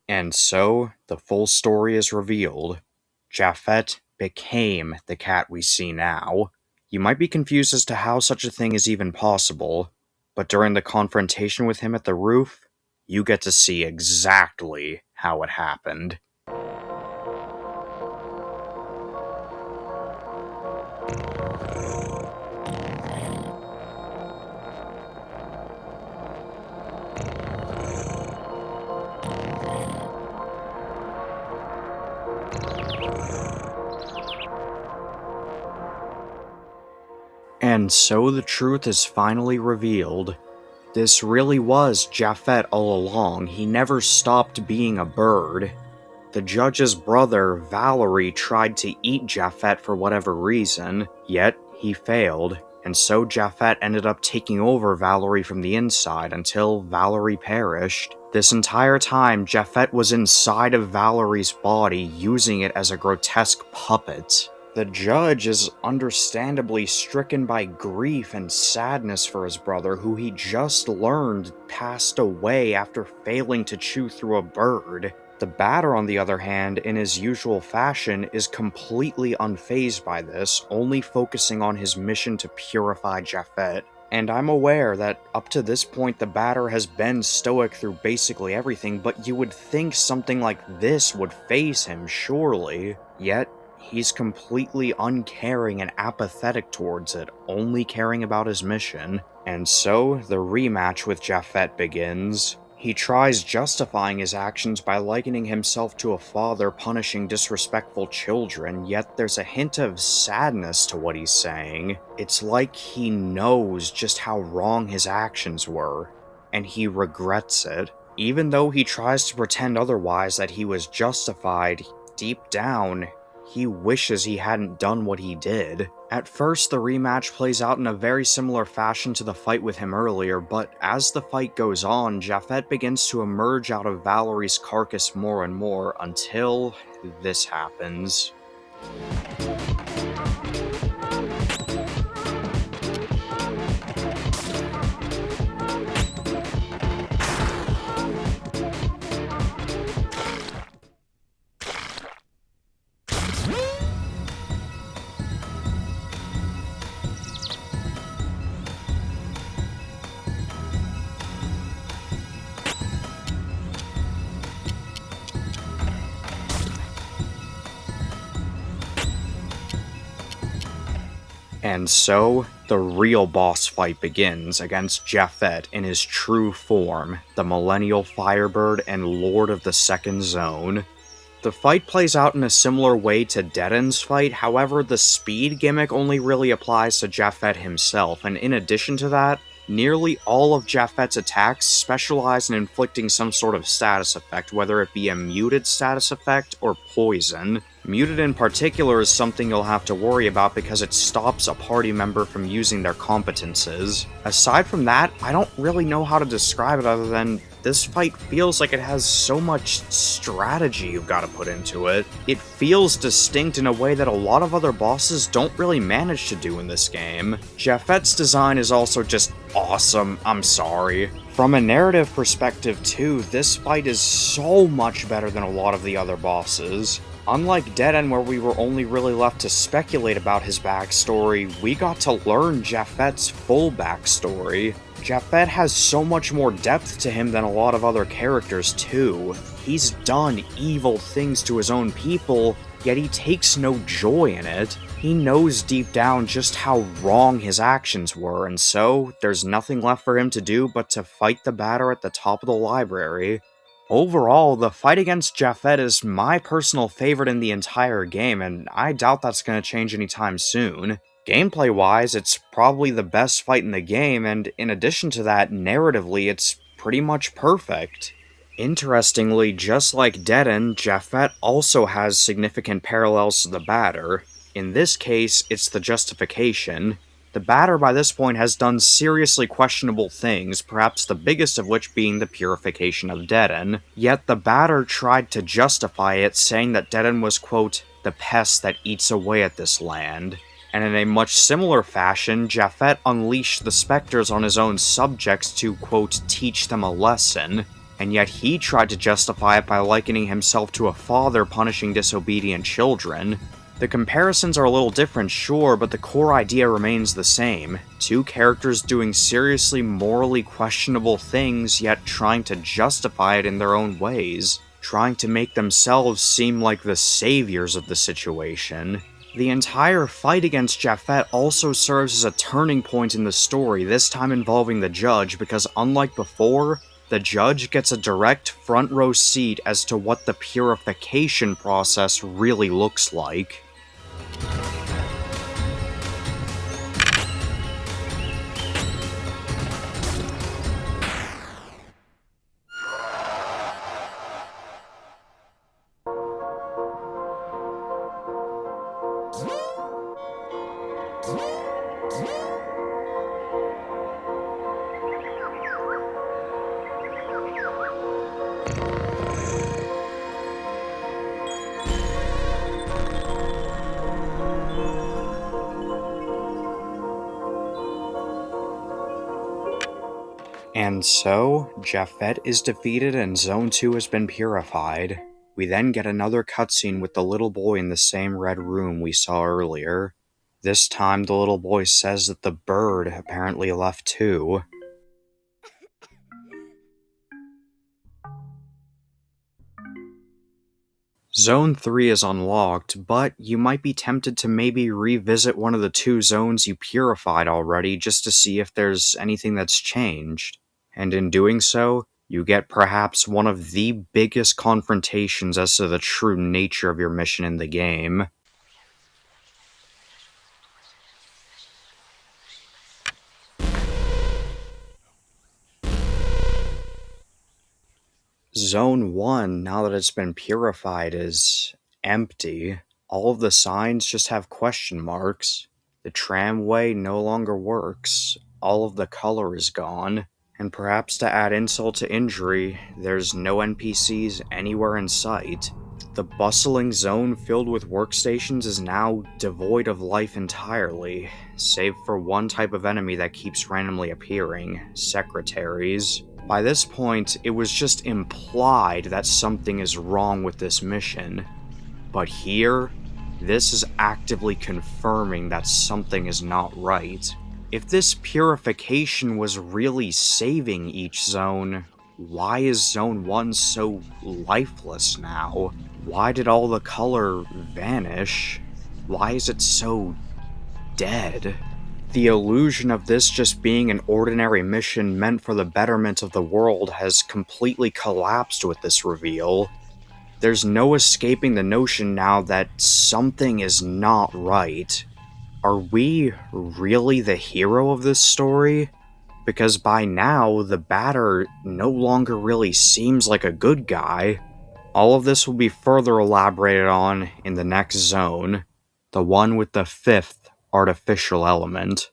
And so, the full story is revealed. Japhet became the cat we see now. You might be confused as to how such a thing is even possible, but during the confrontation with him at the roof, you get to see exactly how it happened. And so the truth is finally revealed. This really was Japhet all along. He never stopped being a bird. The judge's brother, Valerie, tried to eat Japhet for whatever reason, yet he failed, and so Japhet ended up taking over Valerie from the inside until Valerie perished. This entire time, Japhet was inside of Valerie's body, using it as a grotesque puppet. The judge is understandably stricken by grief and sadness for his brother, who he just learned passed away after failing to chew through a bird. The batter, on the other hand, in his usual fashion, is completely unfazed by this, only focusing on his mission to purify Japhet. And I'm aware that up to this point the batter has been stoic through basically everything, but you would think something like this would faze him, surely. Yet, he's completely uncaring and apathetic towards it, only caring about his mission. And so, the rematch with Japhet begins. He tries justifying his actions by likening himself to a father punishing disrespectful children, yet there's a hint of sadness to what he's saying. It's like he knows just how wrong his actions were, and he regrets it. Even though he tries to pretend otherwise, that he was justified, deep down, he wishes he hadn't done what he did. At first, the rematch plays out in a very similar fashion to the fight with him earlier, but as the fight goes on, Japhet begins to emerge out of Valerie's carcass more and more until this happens. And so, the real boss fight begins against Japhet in his true form, the Millennial Firebird and Lord of the Second Zone. The fight plays out in a similar way to Deden's fight, however the speed gimmick only really applies to Japhet himself, and in addition to that, nearly all of Japhet's attacks specialize in inflicting some sort of status effect, whether it be a muted status effect or poison. Muted in particular is something you'll have to worry about because it stops a party member from using their competences. Aside from that, I don't really know how to describe it other than this fight feels like it has so much strategy you've got to put into it. It feels distinct in a way that a lot of other bosses don't really manage to do in this game. Japhet's design is also just awesome, I'm sorry. From a narrative perspective too, this fight is so much better than a lot of the other bosses. Unlike Dead End, where we were only really left to speculate about his backstory, we got to learn Japhet's full backstory. Japhet has so much more depth to him than a lot of other characters too. He's done evil things to his own people, yet he takes no joy in it. He knows deep down just how wrong his actions were, and so there's nothing left for him to do but to fight the batter at the top of the library. Overall, the fight against Japhet is my personal favorite in the entire game, and I doubt that's going to change anytime soon. Gameplay wise, it's probably the best fight in the game, and in addition to that, narratively, it's pretty much perfect. Interestingly, just like Deaden, Japhet also has significant parallels to the Batter. In this case, it's the Justification. The Batter by this point has done seriously questionable things, perhaps the biggest of which being the purification of Deaden. Yet the Batter tried to justify it, saying that Deaden was, quote, the pest that eats away at this land. And in a much similar fashion, Japhet unleashed the specters on his own subjects to, quote, teach them a lesson, and yet he tried to justify it by likening himself to a father punishing disobedient children. The comparisons are a little different, sure, but the core idea remains the same. Two characters doing seriously morally questionable things, yet trying to justify it in their own ways, trying to make themselves seem like the saviors of the situation. The entire fight against Japhet also serves as a turning point in the story, this time involving the judge, because unlike before, the judge gets a direct front row seat as to what the purification process really looks like. And so, Japhet is defeated and Zone 2 has been purified. We then get another cutscene with the little boy in the same red room we saw earlier. This time, the little boy says that the bird apparently left too. Zone 3 is unlocked, but you might be tempted to maybe revisit one of the two zones you purified already just to see if there's anything that's changed. And in doing so, you get perhaps one of the biggest confrontations as to the true nature of your mission in the game. Zone 1, now that it's been purified, is empty. All of the signs just have question marks. The tramway no longer works. All of the color is gone. And perhaps to add insult to injury, there's no NPCs anywhere in sight. The bustling zone filled with workstations is now devoid of life entirely, save for one type of enemy that keeps randomly appearing: secretaries. By this point, it was just implied that something is wrong with this mission. But here, this is actively confirming that something is not right. If this purification was really saving each zone, why is Zone 1 so lifeless now? Why did all the color vanish? Why is it so dead? The illusion of this just being an ordinary mission meant for the betterment of the world has completely collapsed with this reveal. There's no escaping the notion now that something is not right. Are we really the hero of this story? Because by now, the Batter no longer really seems like a good guy. All of this will be further elaborated on in the next zone, the one with the fifth artificial element.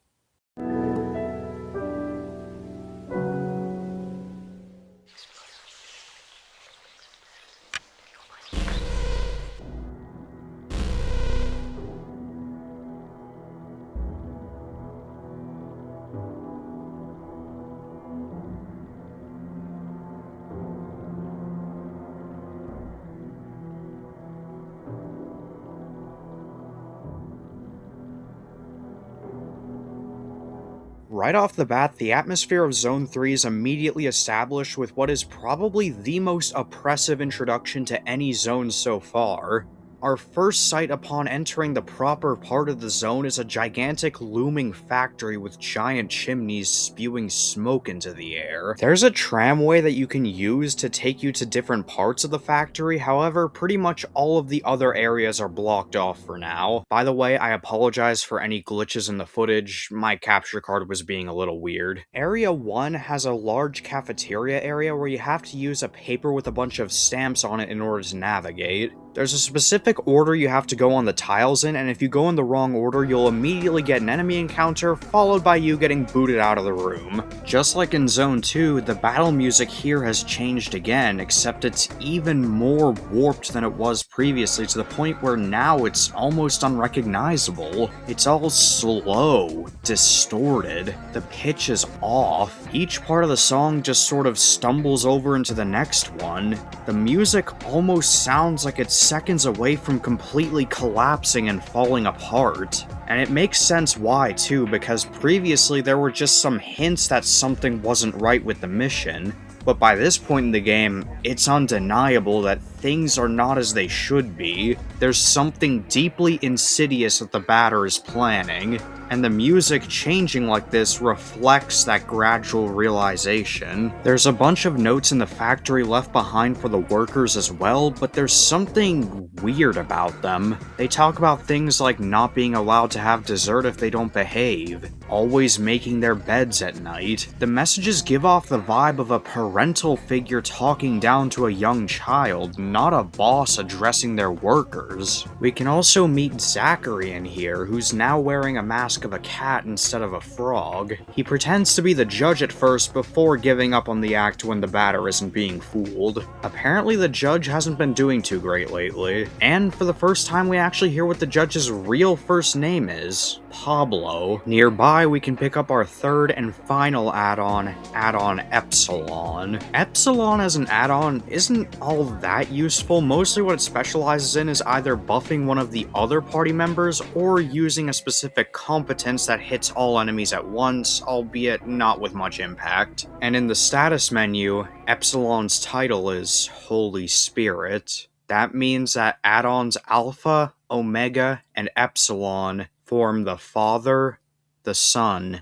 Right off the bat, the atmosphere of Zone 3 is immediately established with what is probably the most oppressive introduction to any zone so far. Our first sight upon entering the proper part of the zone is a gigantic looming factory with giant chimneys spewing smoke into the air. There's a tramway that you can use to take you to different parts of the factory, however, pretty much all of the other areas are blocked off for now. By the way, I apologize for any glitches in the footage, my capture card was being a little weird. Area 1 has a large cafeteria area where you have to use a paper with a bunch of stamps on it in order to navigate. There's a specific order you have to go on the tiles in, and if you go in the wrong order, you'll immediately get an enemy encounter, followed by you getting booted out of the room. Just like in Zone 2, the battle music here has changed again, except it's even more warped than it was previously, to the point where now it's almost unrecognizable. It's all slow, distorted, the pitch is off. Each part of the song just sort of stumbles over into the next one. The music almost sounds like it's seconds away from completely collapsing and falling apart. And it makes sense why too, because previously there were just some hints that something wasn't right with the mission, but by this point in the game, it's undeniable that things are not as they should be. There's something deeply insidious that the batter is planning, and the music changing like this reflects that gradual realization. There's a bunch of notes in the factory left behind for the workers as well, but there's something weird about them. They talk about things like not being allowed to have dessert if they don't behave, always making their beds at night. The messages give off the vibe of a parental figure talking down to a young child, not a boss addressing their workers. We can also meet Zachary in here, who's now wearing a mask of a cat instead of a frog. He pretends to be the judge at first before giving up on the act when the batter isn't being fooled. Apparently the judge hasn't been doing too great lately, and for the first time we actually hear what the judge's real first name is. Pablo. Nearby we can pick up our third and final add-on Epsilon. Epsilon as an add-on isn't all that useful. Mostly what it specializes in is either buffing one of the other party members or using a specific competence that hits all enemies at once, albeit not with much impact. And in the status menu, Epsilon's title is Holy Spirit. That means that add-ons Alpha, Omega, and Epsilon form the Father, the Son,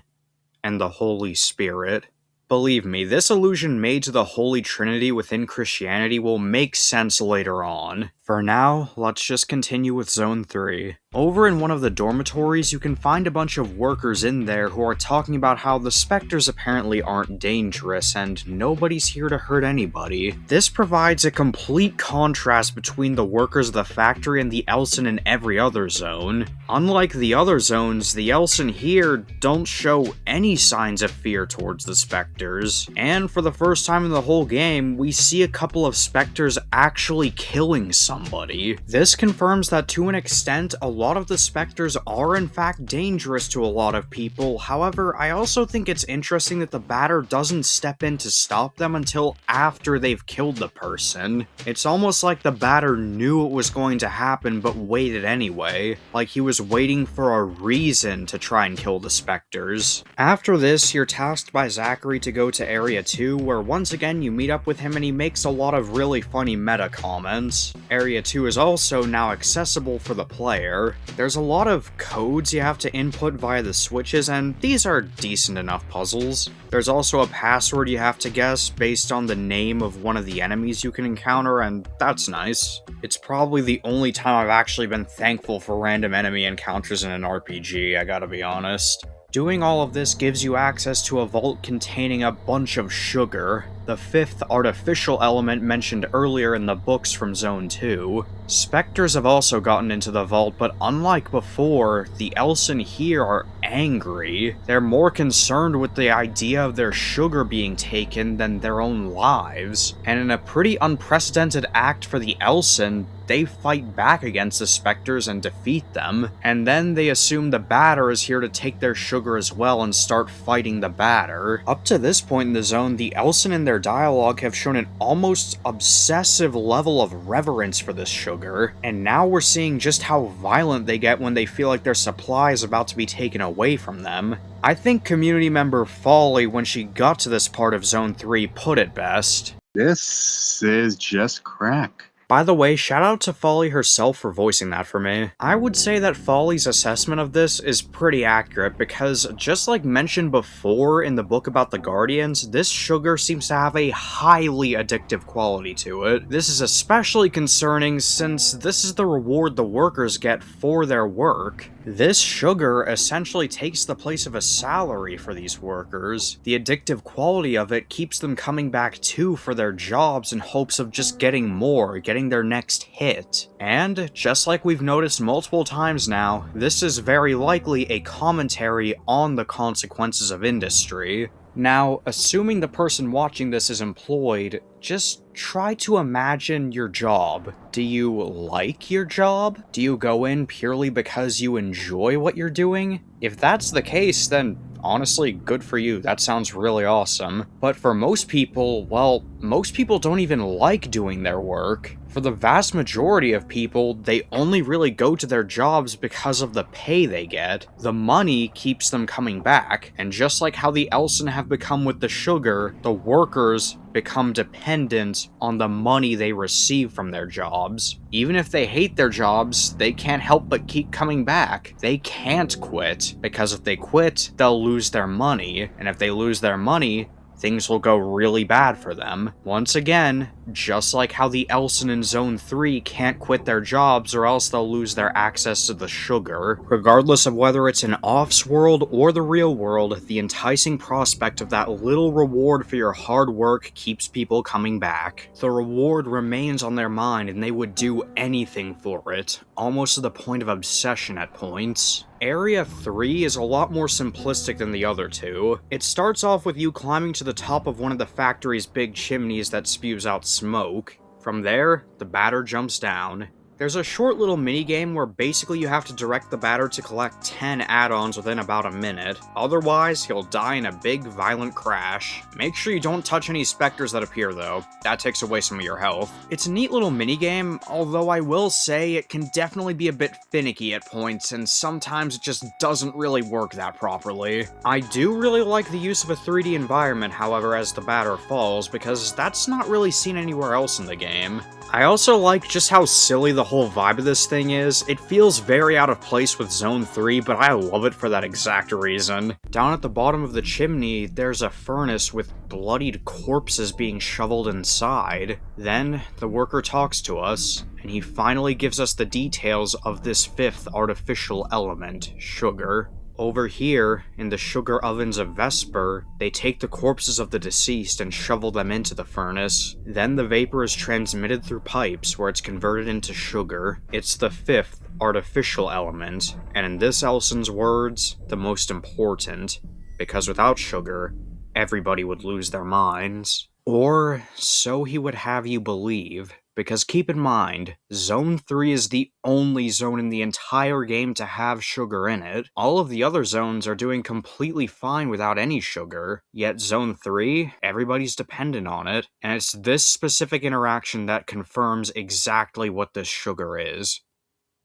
and the Holy Spirit. Believe me, this allusion made to the Holy Trinity within Christianity will make sense later on. For now, let's just continue with Zone 3. Over in one of the dormitories, you can find a bunch of workers in there who are talking about how the specters apparently aren't dangerous and nobody's here to hurt anybody. This provides a complete contrast between the workers of the factory and the Elson in every other zone. Unlike the other zones, the Elson here don't show any signs of fear towards the specters. And for the first time in the whole game, we see a couple of specters actually killing somebody. This confirms that to an extent, a lot of the specters are in fact dangerous to a lot of people. However, I also think it's interesting that the batter doesn't step in to stop them until after they've killed the person. It's almost like the batter knew it was going to happen but waited anyway, like he was waiting for a reason to try and kill the specters. After this, you're tasked by Zachary to go to Area 2, where once again you meet up with him and he makes a lot of really funny meta comments. Area 2 is also now accessible for the player. There's a lot of codes you have to input via the switches, and these are decent enough puzzles. There's also a password you have to guess based on the name of one of the enemies you can encounter, and that's nice. It's probably the only time I've actually been thankful for random enemy encounters in an RPG, I gotta be honest. Doing all of this gives you access to a vault containing a bunch of sugar, the fifth artificial element mentioned earlier in the books from Zone 2. Spectres have also gotten into the vault, but unlike before, the Elson here are angry. They're more concerned with the idea of their sugar being taken than their own lives. And in a pretty unprecedented act for the Elson, they fight back against the specters and defeat them, and then they assume the batter is here to take their sugar as well and start fighting the batter. Up to this point in the zone, the Elson and their dialogue have shown an almost obsessive level of reverence for this sugar, and now we're seeing just how violent they get when they feel like their supply is about to be taken away from them. I think community member Folly, when she got to this part of Zone 3, put it best. This is just crack. By the way, shout out to Folly herself for voicing that for me. I would say that Folly's assessment of this is pretty accurate because, just like mentioned before in the book about the Guardians, this sugar seems to have a highly addictive quality to it. This is especially concerning since this is the reward the workers get for their work. This sugar essentially takes the place of a salary for these workers. The addictive quality of it keeps them coming back too for their jobs in hopes of just getting more, getting their next hit. And, just like we've noticed multiple times now, this is very likely a commentary on the consequences of industry. Now, assuming the person watching this is employed, just try to imagine your job. Do you like your job? Do you go in purely because you enjoy what you're doing? If that's the case, then honestly, good for you. That sounds really awesome. But for most people, well, most people don't even like doing their work. For the vast majority of people, they only really go to their jobs because of the pay they get. The money keeps them coming back, and just like how the Elson have become with the sugar, the workers become dependent on the money they receive from their jobs. Even if they hate their jobs, they can't help but keep coming back. They can't quit, because if they quit, they'll lose their money, and if they lose their money, things will go really bad for them. Once again, just like how the Elson in Zone 3 can't quit their jobs or else they'll lose their access to the sugar. Regardless of whether it's an offs world or the real world, the enticing prospect of that little reward for your hard work keeps people coming back. The reward remains on their mind and they would do anything for it, almost to the point of obsession at points. Area 3 is a lot more simplistic than the other two. It starts off with you climbing to the top of one of the factory's big chimneys that spews out smoke. From there, the batter jumps down. There's a short little minigame where basically you have to direct the batter to collect 10 add-ons within about a minute. Otherwise, he'll die in a big, violent crash. Make sure you don't touch any specters that appear though. That takes away some of your health. It's a neat little minigame, although I will say it can definitely be a bit finicky at points, and sometimes it just doesn't really work that properly. I do really like the use of a 3D environment, however, as the batter falls, because that's not really seen anywhere else in the game. I also like just how silly the whole vibe of this thing is. It feels very out of place with Zone 3, but I love it for that exact reason. Down at the bottom of the chimney, there's a furnace with bloodied corpses being shoveled inside. Then, the worker talks to us, and he finally gives us the details of this fifth artificial element, sugar. Over here, in the sugar ovens of Vesper, they take the corpses of the deceased and shovel them into the furnace. Then the vapor is transmitted through pipes where it's converted into sugar. It's the fifth artificial element, and in this Elson's words, the most important, because without sugar, everybody would lose their minds. Or so he would have you believe. Because keep in mind, Zone 3 is the only zone in the entire game to have sugar in it. All of the other zones are doing completely fine without any sugar, yet Zone 3, everybody's dependent on it, and it's this specific interaction that confirms exactly what this sugar is.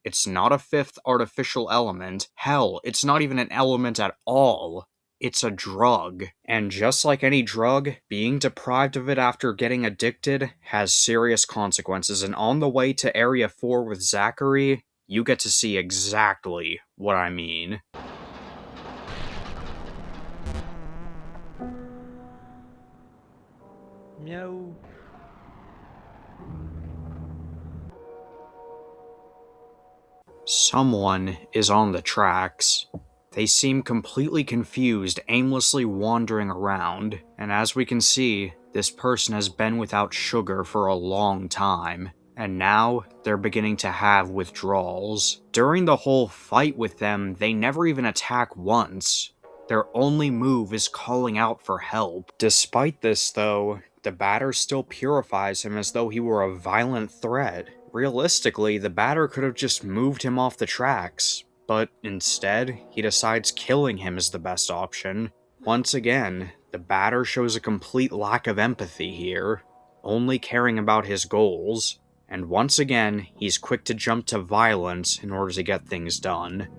It's not a fifth artificial element. Hell, it's not even an element at all. It's a drug. And just like any drug, being deprived of it after getting addicted has serious consequences, and on the way to Area 4 with Zachary, you get to see exactly what I mean. Meow. Someone is on the tracks. They seem completely confused, aimlessly wandering around, and as we can see, this person has been without sugar for a long time, and now they're beginning to have withdrawals. During the whole fight with them, they never even attack once. Their only move is calling out for help. Despite this, though, the batter still purifies him as though he were a violent threat. Realistically, the batter could have just moved him off the tracks, but instead, he decides killing him is the best option. Once again, the batter shows a complete lack of empathy here, only caring about his goals, and once again, he's quick to jump to violence in order to get things done.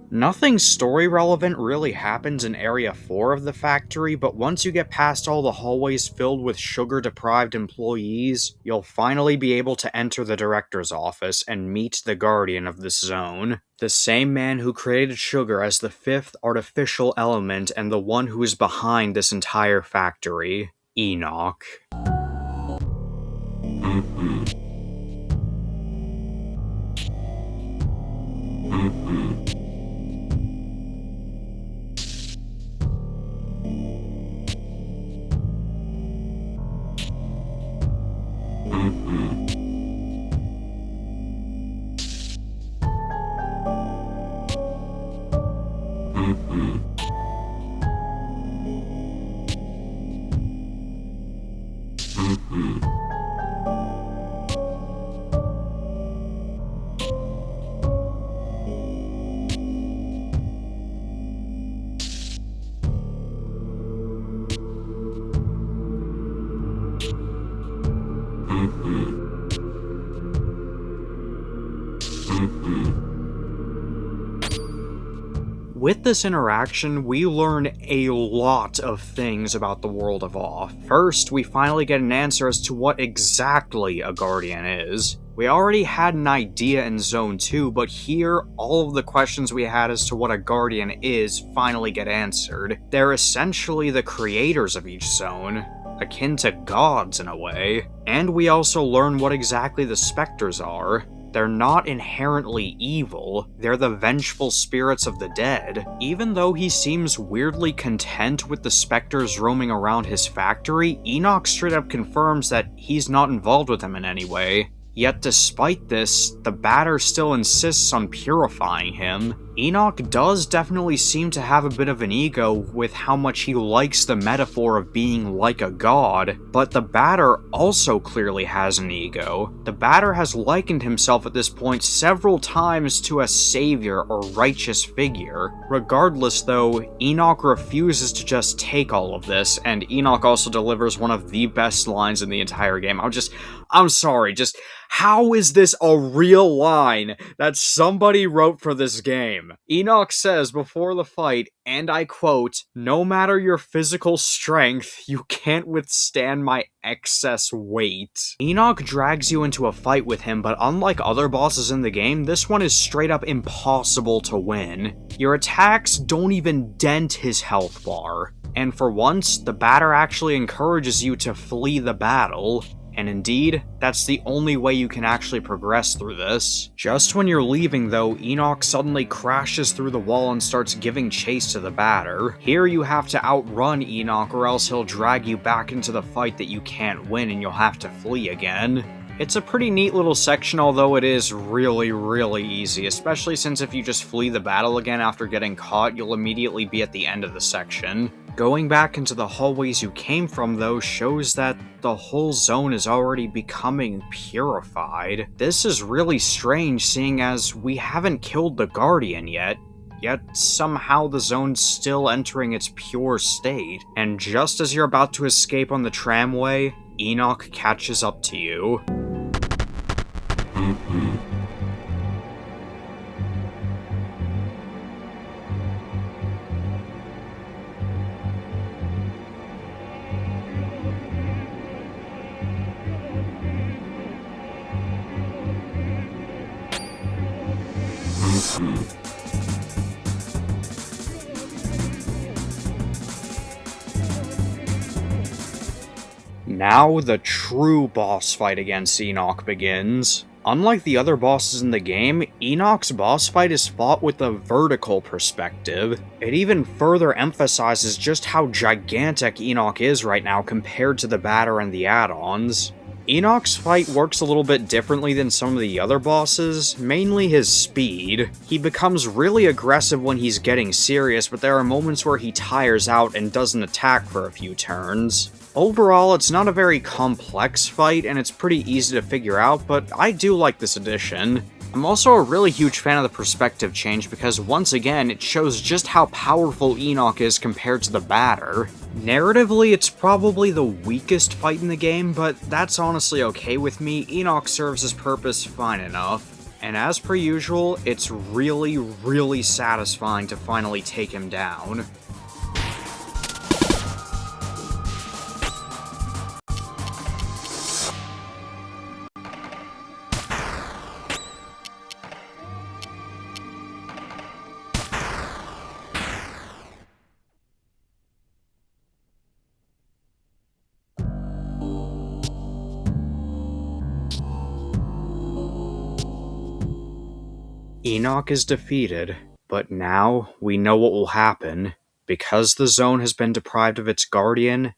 Nothing story relevant really happens in Area 4 of the factory, but once you get past all the hallways filled with sugar-deprived employees, you'll finally be able to enter the director's office and meet the guardian of this zone. The same man who created sugar as the fifth artificial element and the one who is behind this entire factory, Enoch. With this interaction, we learn a lot of things about the world of Off. First, we finally get an answer as to what exactly a Guardian is. We already had an idea in Zone 2, but here, all of the questions we had as to what a Guardian is finally get answered. They're essentially the creators of each zone, akin to gods in a way. And we also learn what exactly the Spectres are. They're not inherently evil, they're the vengeful spirits of the dead. Even though he seems weirdly content with the specters roaming around his factory, Enoch straight up confirms that he's not involved with them in any way. Yet despite this, the Batter still insists on purifying him. Enoch does definitely seem to have a bit of an ego with how much he likes the metaphor of being like a god, but the Batter also clearly has an ego. The Batter has likened himself at this point several times to a savior or righteous figure. Regardless though, Enoch refuses to just take all of this, and Enoch also delivers one of the best lines in the entire game. I'm sorry, how is this a real line that somebody wrote for this game? Enoch says before the fight, and I quote, "No matter your physical strength, you can't withstand my excess weight." Enoch drags you into a fight with him, but unlike other bosses in the game, this one is straight up impossible to win. Your attacks don't even dent his health bar. And for once, the Batter actually encourages you to flee the battle. And indeed, that's the only way you can actually progress through this. Just when you're leaving though, Enoch suddenly crashes through the wall and starts giving chase to the Batter. Here you have to outrun Enoch or else he'll drag you back into the fight that you can't win and you'll have to flee again. It's a pretty neat little section, although it is really easy, especially since if you just flee the battle again after getting caught, you'll immediately be at the end of the section. Going back into the hallways you came from, though, shows that the whole zone is already becoming purified. This is really strange, seeing as we haven't killed the Guardian yet somehow the zone's still entering its pure state. And just as you're about to escape on the tramway, Enoch catches up to you. Now the true boss fight against Enoch begins. Unlike the other bosses in the game, Enoch's boss fight is fought with a vertical perspective. It even further emphasizes just how gigantic Enoch is right now compared to the Batter and the add-ons. Enoch's fight works a little bit differently than some of the other bosses, mainly his speed. He becomes really aggressive when he's getting serious, but there are moments where he tires out and doesn't attack for a few turns. Overall, it's not a very complex fight, and it's pretty easy to figure out, but I do like this addition. I'm also a really huge fan of the perspective change because, once again, it shows just how powerful Enoch is compared to the Batter. Narratively, it's probably the weakest fight in the game, but that's honestly okay with me. Enoch serves his purpose fine enough. And as per usual, it's really, really satisfying to finally take him down. Enoch is defeated, but now we know what will happen. Because the zone has been deprived of its guardian,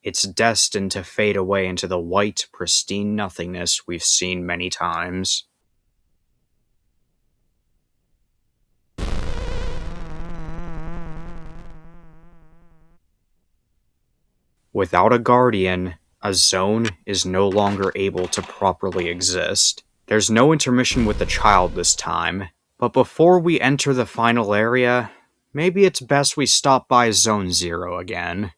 it's destined to fade away into the white, pristine nothingness we've seen many times. Without a guardian, a zone is no longer able to properly exist. There's no intermission with the child this time, but before we enter the final area, maybe it's best we stop by Zone Zero again.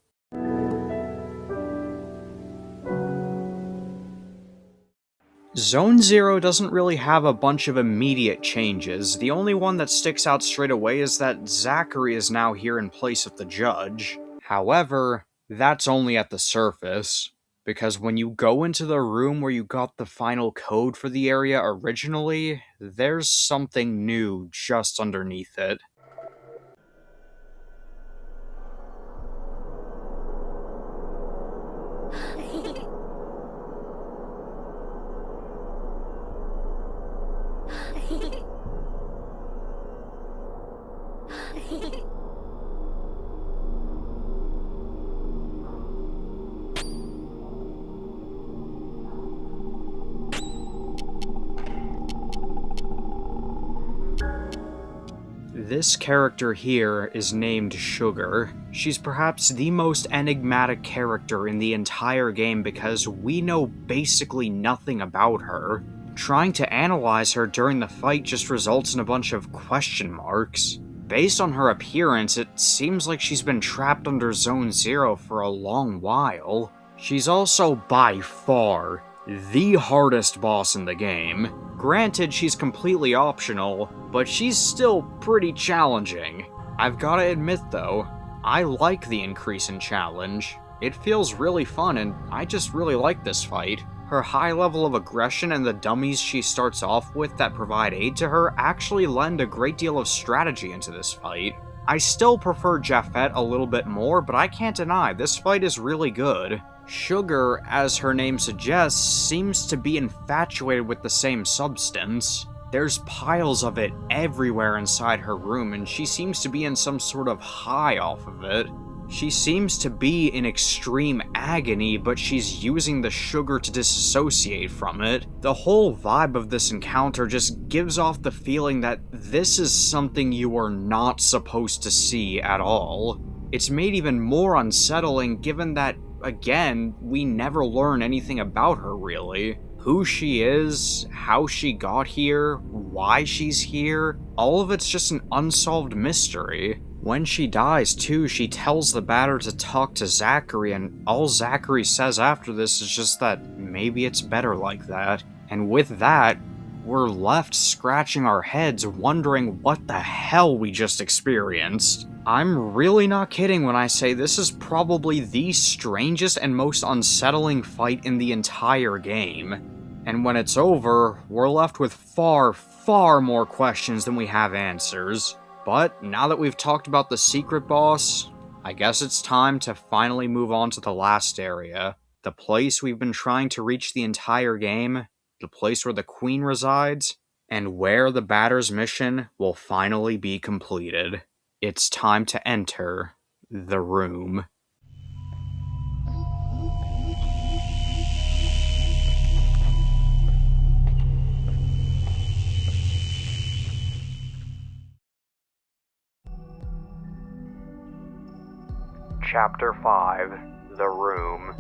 Zone Zero doesn't really have a bunch of immediate changes. The only one that sticks out straight away is that Zachary is now here in place of the judge. However, that's only at the surface, because when you go into the room where you got the final code for the area originally, there's something new just underneath it. This character here is named Sugar. She's perhaps the most enigmatic character in the entire game because we know basically nothing about her. Trying to analyze her during the fight just results in a bunch of question marks. Based on her appearance, it seems like she's been trapped under Zone Zero for a long while. She's also by far the hardest boss in the game. Granted, she's completely optional, but she's still pretty challenging. I've gotta admit though, I like the increase in challenge. It feels really fun and I just really like this fight. Her high level of aggression and the dummies she starts off with that provide aid to her actually lend a great deal of strategy into this fight. I still prefer Japhet a little bit more, but I can't deny this fight is really good. Sugar, as her name suggests, seems to be infatuated with the same substance. There's piles of it everywhere inside her room, and she seems to be in some sort of high off of it. She seems to be in extreme agony, but she's using the sugar to disassociate from it. The whole vibe of this encounter just gives off the feeling that this is something you are not supposed to see at all. It's made even more unsettling given that, again, we never learn anything about her really. Who she is, how she got here, why she's here, all of it's just an unsolved mystery. When she dies too, she tells the batter to talk to Zachary, and all Zachary says after this is just that maybe it's better like that. And with that, we're left scratching our heads wondering what the hell we just experienced. I'm really not kidding when I say this is probably the strangest and most unsettling fight in the entire game. And when it's over, we're left with far, far more questions than we have answers. But now that we've talked about the secret boss, I guess it's time to finally move on to the last area. The place we've been trying to reach the entire game, the place where the Queen resides, and where the batter's mission will finally be completed. It's time to enter the room. Chapter 5: The Room.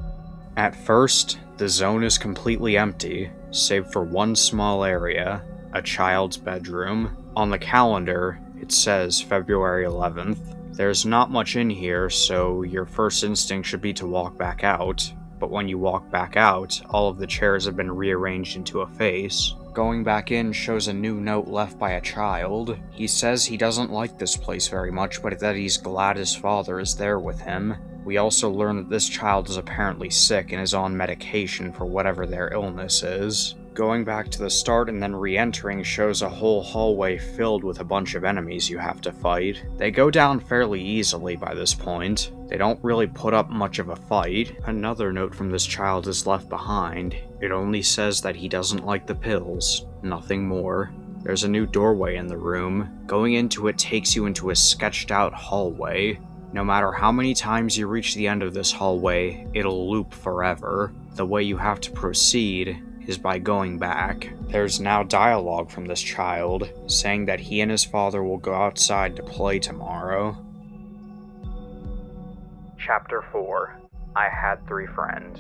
At first, the zone is completely empty, save for one small area, a child's bedroom. On the calendar, it says February 11th. There's not much in here, so your first instinct should be to walk back out. But when you walk back out, all of the chairs have been rearranged into a face, Going back in shows a new note left by a child. He says he doesn't like this place very much, but that he's glad his father is there with him. We also learn that this child is apparently sick and is on medication for whatever their illness is. Going back to the start and then re-entering shows a whole hallway filled with a bunch of enemies you have to fight. They go down fairly easily by this point. They don't really put up much of a fight. Another note from this child is left behind. It only says that he doesn't like the pills, nothing more. There's a new doorway in the room. Going into it takes you into a sketched out hallway. No matter how many times you reach the end of this hallway, it'll loop forever. The way you have to proceed is by going back. There's now dialogue from this child, saying that he and his father will go outside to play tomorrow. Chapter 4. I Had 3 Friends.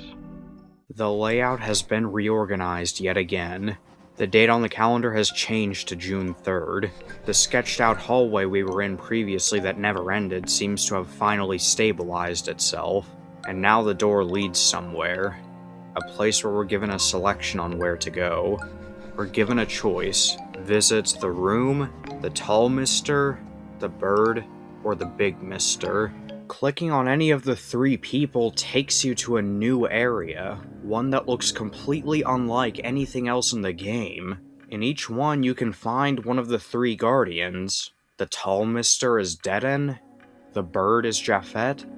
The layout has been reorganized yet again. The date on the calendar has changed to June 3rd. The sketched out hallway we were in previously that never ended seems to have finally stabilized itself, and now the door leads somewhere. A place where we're given a selection on where to go. We're given a choice. Visit the room, the tall mister, the bird, or the big mister. Clicking on any of the 3 people takes you to a new area, one that looks completely unlike anything else in the game. In each one, you can find one of the 3 guardians. The tall mister is Deaden, the bird is Japhet,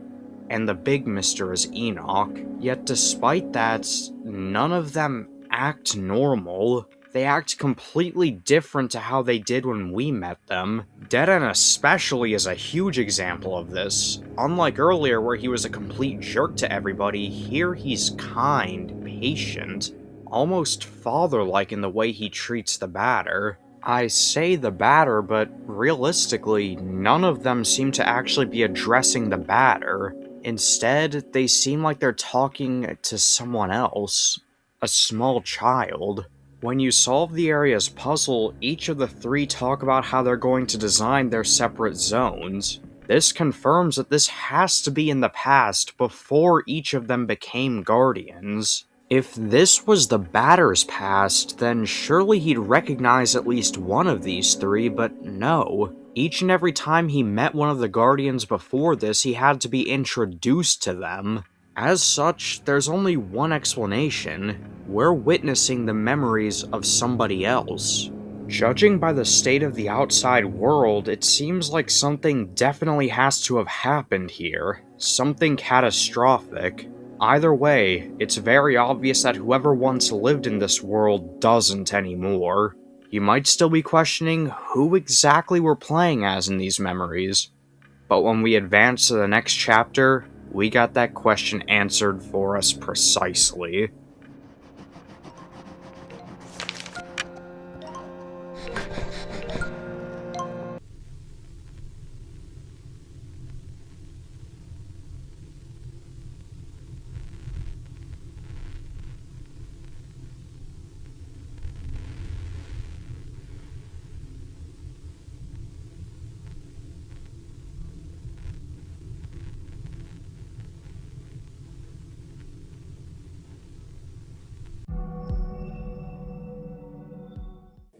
and the big mister is Enoch. Yet despite that, none of them act normal. They act completely different to how they did when we met them. Deaden especially is a huge example of this. Unlike earlier where he was a complete jerk to everybody, here he's kind, patient, almost father-like in the way he treats the batter. I say the batter, but realistically, none of them seem to actually be addressing the batter. Instead, they seem like they're talking to someone else, a small child. When you solve the area's puzzle, each of the 3 talk about how they're going to design their separate zones. This confirms that this has to be in the past, before each of them became guardians. If this was the batter's past, then surely he'd recognize at least one of these 3, but no. Each and every time he met one of the guardians before this, he had to be introduced to them. As such, there's only one explanation. We're witnessing the memories of somebody else. Judging by the state of the outside world, it seems like something definitely has to have happened here. Something catastrophic. Either way, it's very obvious that whoever once lived in this world doesn't anymore. You might still be questioning who exactly we're playing as in these memories, but when we advance to the next chapter, we got that question answered for us precisely.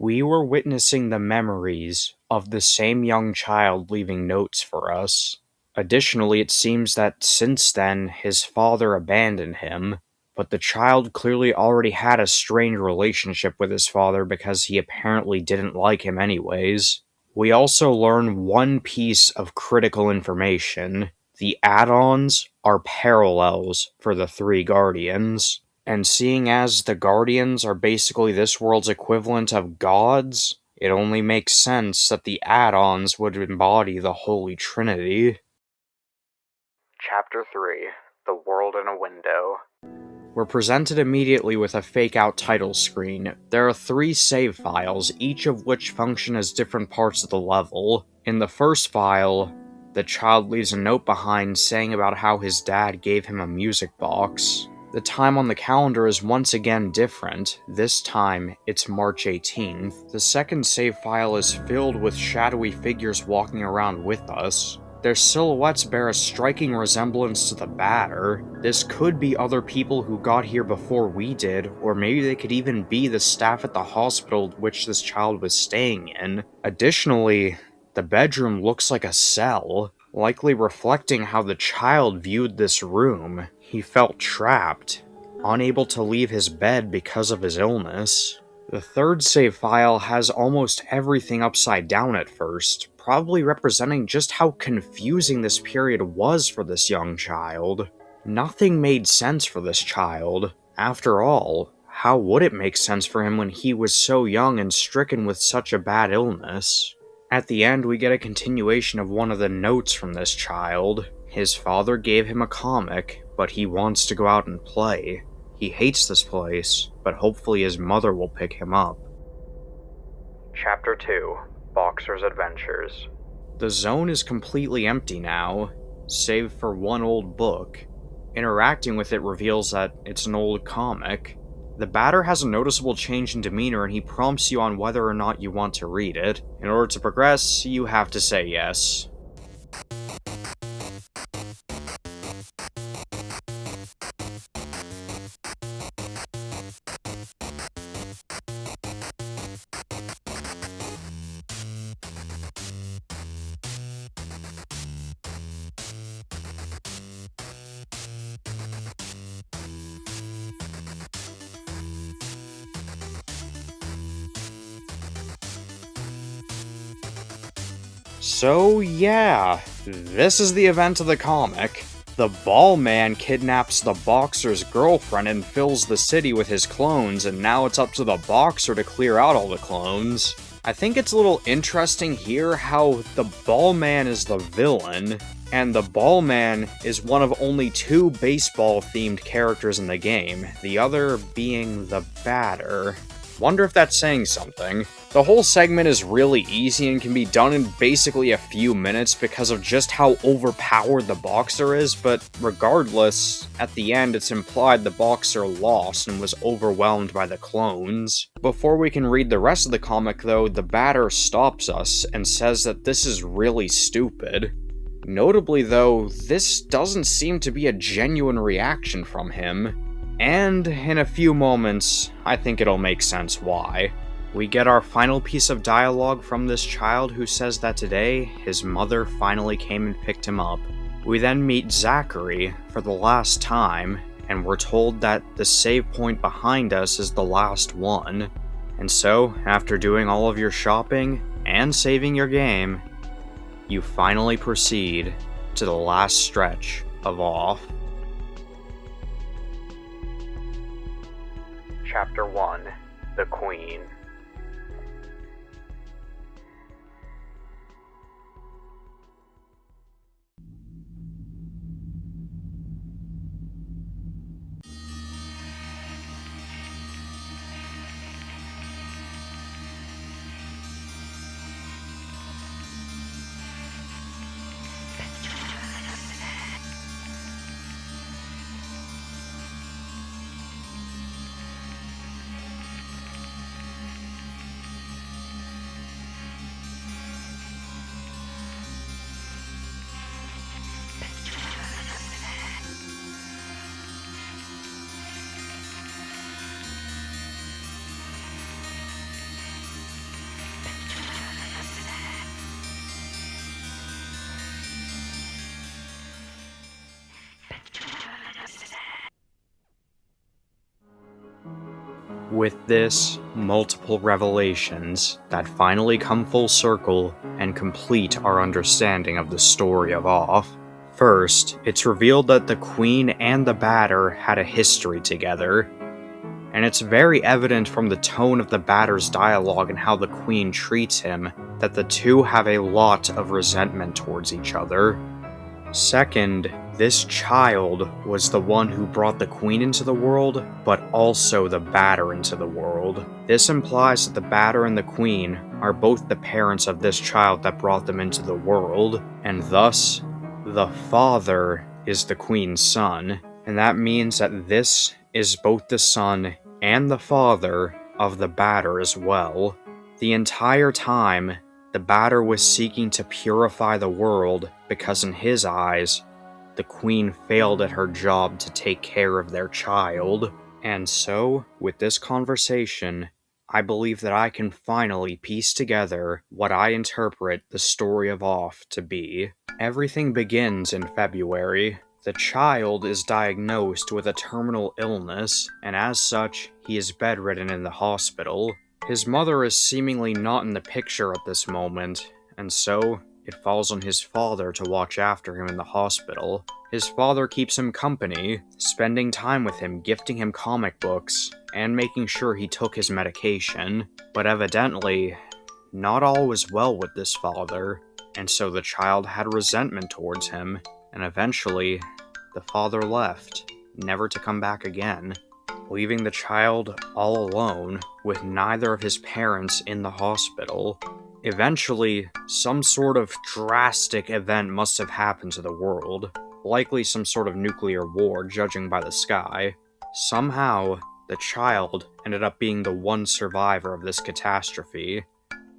We were witnessing the memories of the same young child leaving notes for us. Additionally, it seems that since then, his father abandoned him, but the child clearly already had a strained relationship with his father because he apparently didn't like him anyways. We also learn one piece of critical information. The add-ons are parallels for the 3 guardians. And seeing as the Guardians are basically this world's equivalent of gods, it only makes sense that the add-ons would embody the Holy Trinity. Chapter 3. The World in a Window. We're presented immediately with a fake-out title screen. There are 3 save files, each of which function as different parts of the level. In the first file, the child leaves a note behind saying about how his dad gave him a music box. The time on the calendar is once again different. This time, it's March 18th. The second save file is filled with shadowy figures walking around with us. Their silhouettes bear a striking resemblance to the batter. This could be other people who got here before we did, or maybe they could even be the staff at the hospital which this child was staying in. Additionally, the bedroom looks like a cell, likely reflecting how the child viewed this room. He felt trapped, unable to leave his bed because of his illness. The third save file has almost everything upside down at first, probably representing just how confusing this period was for this young child. Nothing made sense for this child. After all, how would it make sense for him when he was so young and stricken with such a bad illness? At the end, we get a continuation of one of the notes from this child. His father gave him a comic, but he wants to go out and play. He hates this place, but hopefully his mother will pick him up. Chapter 2: Boxer's Adventures. The zone is completely empty now, save for one old book. Interacting with it reveals that it's an old comic. The batter has a noticeable change in demeanor and he prompts you on whether or not you want to read it. In order to progress, you have to say yes. So yeah, this is the event of the comic. The ball man kidnaps the boxer's girlfriend and fills the city with his clones, and now it's up to the boxer to clear out all the clones. I think it's a little interesting here how the ball man is the villain, and the ball man is one of only 2 baseball-themed characters in the game, the other being the batter. Wonder if that's saying something. The whole segment is really easy and can be done in basically a few minutes because of just how overpowered the boxer is, but regardless, at the end it's implied the boxer lost and was overwhelmed by the clones. Before we can read the rest of the comic though, the batter stops us and says that this is really stupid. Notably though, this doesn't seem to be a genuine reaction from him. And in a few moments, I think it'll make sense why. We get our final piece of dialogue from this child who says that today, his mother finally came and picked him up. We then meet Zachary for the last time, and we're told that the save point behind us is the last one. And so, after doing all of your shopping and saving your game, you finally proceed to the last stretch of Off. Chapter 1: The Queen. With this, multiple revelations that finally come full circle and complete our understanding of the story of Off. First, it's revealed that the Queen and the batter had a history together, and it's very evident from the tone of the batter's dialogue and how the Queen treats him that the two have a lot of resentment towards each other. Second, this child was the one who brought the Queen into the world, but also the batter into the world. This implies that the batter and the Queen are both the parents of this child that brought them into the world, and thus, the father is the Queen's son, and that means that this is both the son and the father of the batter as well. The entire time, The batter was seeking to purify the world because in his eyes, the queen failed at her job to take care of their child. And so, with this conversation, I believe that I can finally piece together what I interpret the story of Off to be. Everything begins in February. The child is diagnosed with a terminal illness, and as such, he is bedridden in the hospital. His mother is seemingly not in the picture at this moment, and so it falls on his father to watch after him in the hospital. His father keeps him company, spending time with him, gifting him comic books, and making sure he took his medication. But evidently, not all was well with this father, and so the child had resentment towards him, and eventually, the father left, never to come back again, leaving the child all alone with neither of his parents in the hospital. Eventually, some sort of drastic event must have happened to the world, likely some sort of nuclear war, judging by the sky. Somehow, the child ended up being the one survivor of this catastrophe,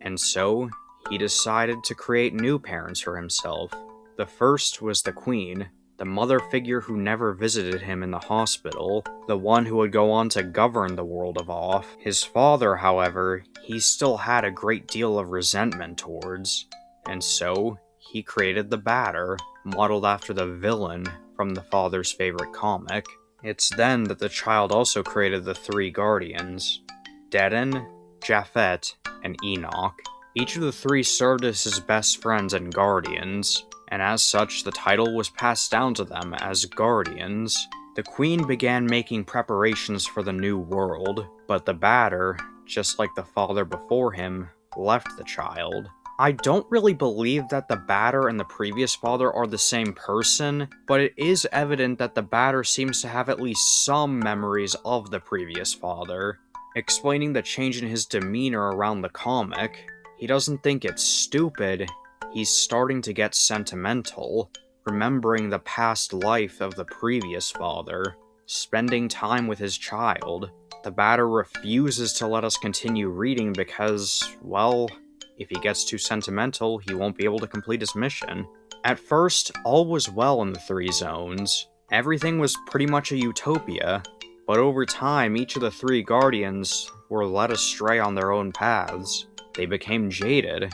and so he decided to create new parents for himself. The first was the queen, the mother figure who never visited him in the hospital, the one who would go on to govern the world of Off. His father, however, he still had a great deal of resentment towards, and so he created the batter, modeled after the villain from the father's favorite comic. It's then that the child also created the three guardians, Dedan, Japhet, and Enoch. Each of the three served as his best friends and guardians, and as such the title was passed down to them as guardians. The queen began making preparations for the new world, but the batter, just like the father before him, left the child. I don't really believe that the batter and the previous father are the same person, but it is evident that the batter seems to have at least some memories of the previous father, explaining the change in his demeanor around the comic. He doesn't think it's stupid, he's starting to get sentimental, remembering the past life of the previous father, spending time with his child. The batter refuses to let us continue reading because, well, if he gets too sentimental, he won't be able to complete his mission. At first, all was well in the three zones. Everything was pretty much a utopia, but over time, each of the three guardians were led astray on their own paths. They became jaded,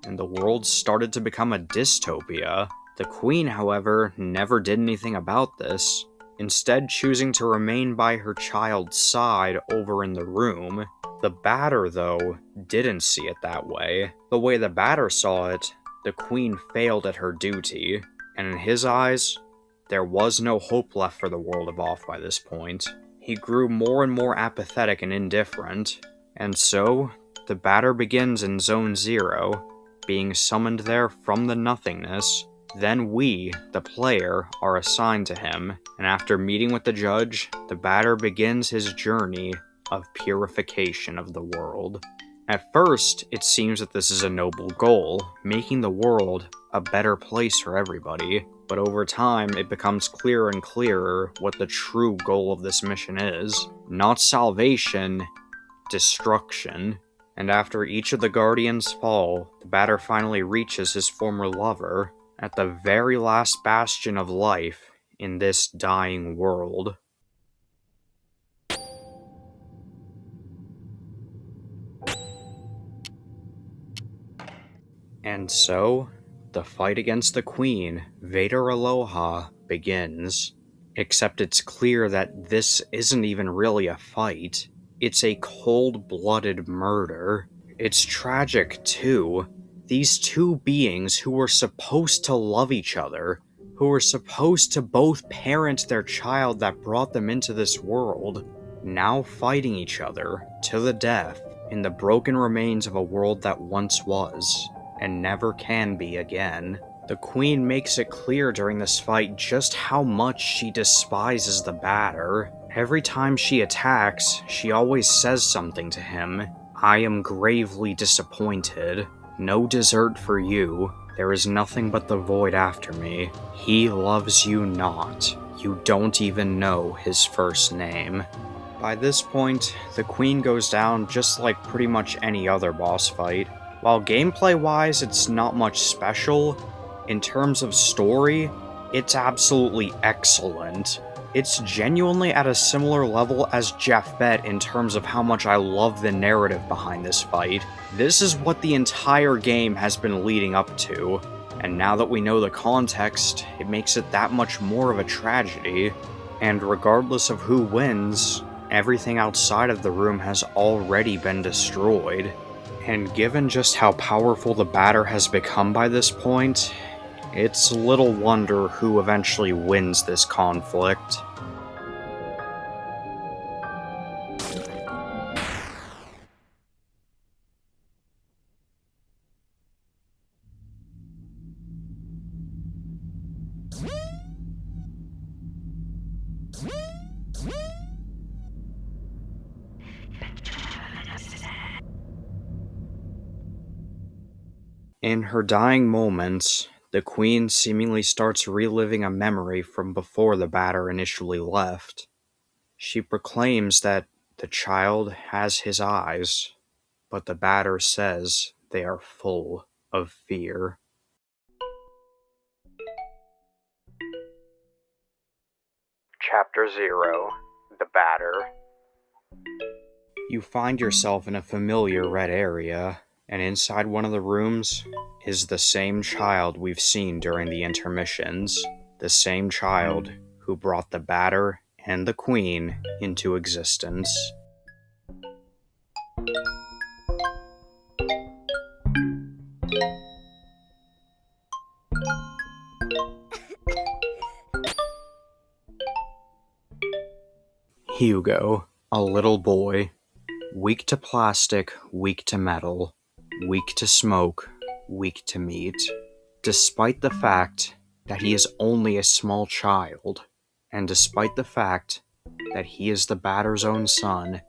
and the world started to become a dystopia. The queen, however, never did anything about this, instead choosing to remain by her child's side over in the room. The batter, though, didn't see it that way. The way the batter saw it, the queen failed at her duty, and in his eyes, there was no hope left for the world of Off by this point. He grew more and more apathetic and indifferent, and so, the batter begins in Zone 0, being summoned there from the nothingness. Then we, the player, are assigned to him, and after meeting with the judge, the batter begins his journey of purification of the world. At first, it seems that this is a noble goal, making the world a better place for everybody, but over time it becomes clearer and clearer what the true goal of this mission is. Not salvation, destruction. And after each of the guardians fall, the batter finally reaches his former lover, at the very last bastion of life in this dying world. And so, the fight against the Queen, Vader Aloha, begins. Except it's clear that this isn't even really a fight. It's a cold-blooded murder. It's tragic, too. These two beings who were supposed to love each other, who were supposed to both parent their child that brought them into this world, now fighting each other to the death in the broken remains of a world that once was, and never can be again. The Queen makes it clear during this fight just how much she despises the batter. Every time she attacks, she always says something to him. I am gravely disappointed. No dessert for you. There is nothing but the void after me. He loves you not. You don't even know his first name. By this point, the Queen goes down just like pretty much any other boss fight. While gameplay-wise it's not much special, in terms of story, it's absolutely excellent. It's genuinely at a similar level as Jeff Bet in terms of how much I love the narrative behind this fight. This is what the entire game has been leading up to, and now that we know the context, it makes it that much more of a tragedy. And regardless of who wins, everything outside of the room has already been destroyed. And given just how powerful the batter has become by this point, it's little wonder who eventually wins this conflict. In her dying moments, the Queen seemingly starts reliving a memory from before the batter initially left. She proclaims that the child has his eyes, but the batter says they are full of fear. Chapter 0: The Batter. You find yourself in a familiar red area, and inside one of the rooms is the same child we've seen during the intermissions. The same child who brought the batter and the Queen into existence. Hugo, a little boy, weak to plastic, weak to metal, weak to smoke, weak to meat, despite the fact that he is only a small child, and despite the fact that he is the batter's own son,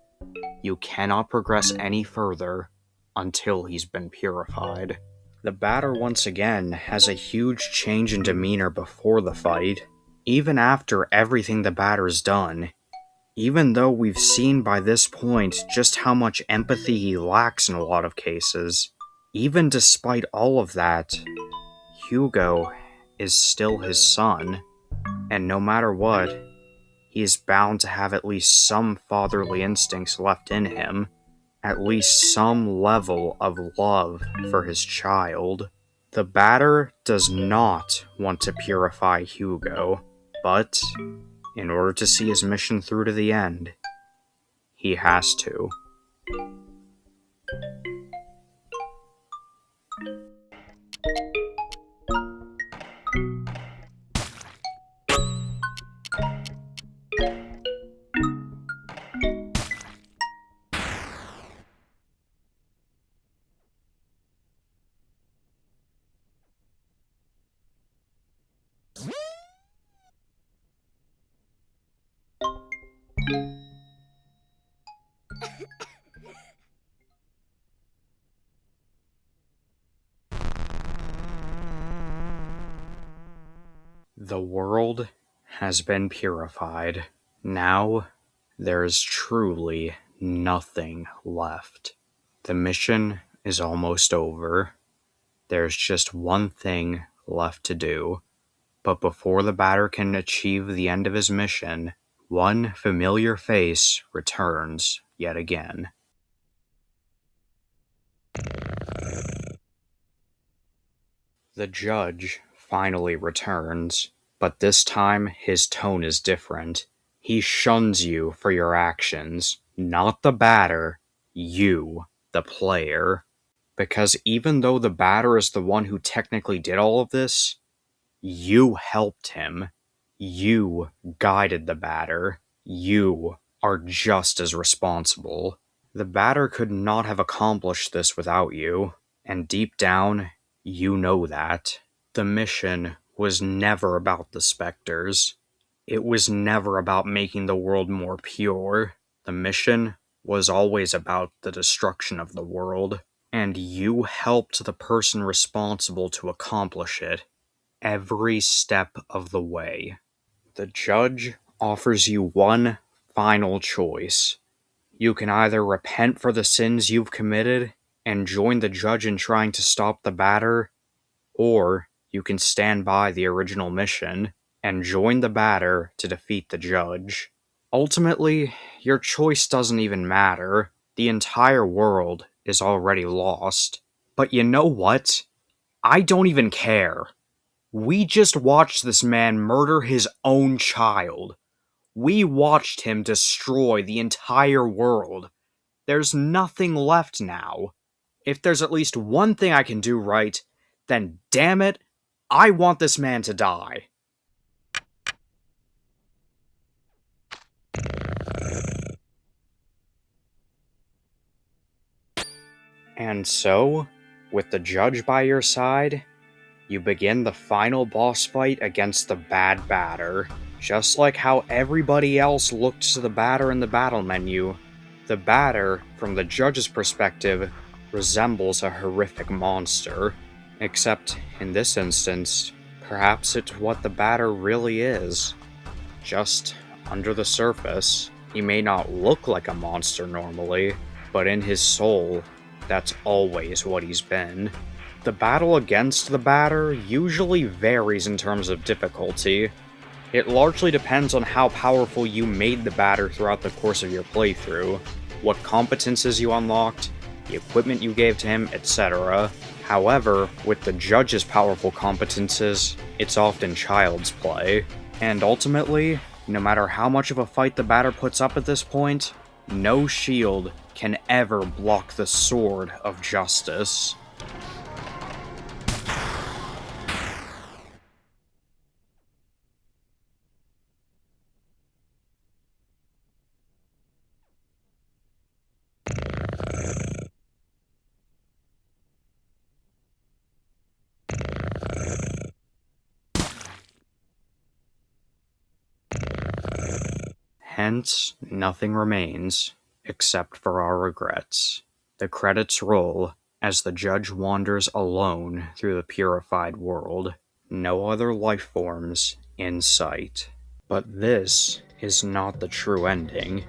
you cannot progress any further until he's been purified. The batter once again has a huge change in demeanor before the fight, even after everything the batter's done. Even though we've seen by this point just how much empathy he lacks in a lot of cases, even despite all of that, Hugo is still his son, and no matter what, he is bound to have at least some fatherly instincts left in him, at least some level of love for his child. The batter does not want to purify Hugo, but in order to see his mission through to the end, he has to. The world has been purified. Now, there is truly nothing left. The mission is almost over. There's just one thing left to do. But before the batter can achieve the end of his mission, one familiar face returns yet again. The judge finally returns, but this time his tone is different. He shuns you for your actions, not the batter, you, the player. Because even though the batter is the one who technically did all of this, you helped him. You guided the batter. You are just as responsible. The batter could not have accomplished this without you, and deep down, you know that. The mission was never about the specters. It was never about making the world more pure. The mission was always about the destruction of the world, and you helped the person responsible to accomplish it every step of the way. The judge offers you one final choice. You can either repent for the sins you've committed and join the judge in trying to stop the batter, or you can stand by the original mission and join the batter to defeat the judge. Ultimately, your choice doesn't even matter. The entire world is already lost. But you know what? I don't even care. We just watched this man murder his own child. We watched him destroy the entire world. There's nothing left now. If there's at least one thing I can do right, then damn it, I want this man to die. And so, with the judge by your side, you begin the final boss fight against the bad batter. Just like how everybody else looked to the batter in the battle menu, the batter, from the judge's perspective, resembles a horrific monster. Except, in this instance, perhaps it's what the batter really is. Just under the surface, he may not look like a monster normally, but in his soul, that's always what he's been. The battle against the batter usually varies in terms of difficulty. It largely depends on how powerful you made the batter throughout the course of your playthrough, what competences you unlocked, the equipment you gave to him, etc. However, with the judge's powerful competences, it's often child's play. And ultimately, no matter how much of a fight the batter puts up at this point, no shield can ever block the sword of justice. Hence, nothing remains except for our regrets. The credits roll as the judge wanders alone through the purified world. No other life forms in sight. But this is not the true ending.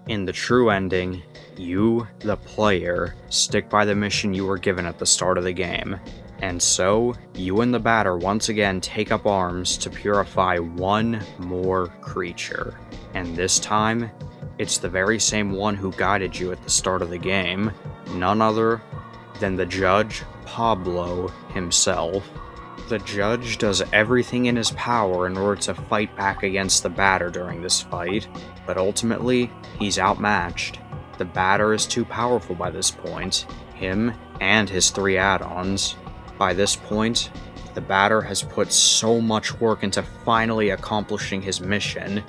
In the true ending, you, the player, stick by the mission you were given at the start of the game. And so, you and the batter once again take up arms to purify one more creature. And this time, it's the very same one who guided you at the start of the game, none other than the judge, Pablo, himself. The judge does everything in his power in order to fight back against the batter during this fight, but ultimately, he's outmatched. The batter is too powerful by this point, him and his 3 add-ons. By this point, the batter has put so much work into finally accomplishing his mission,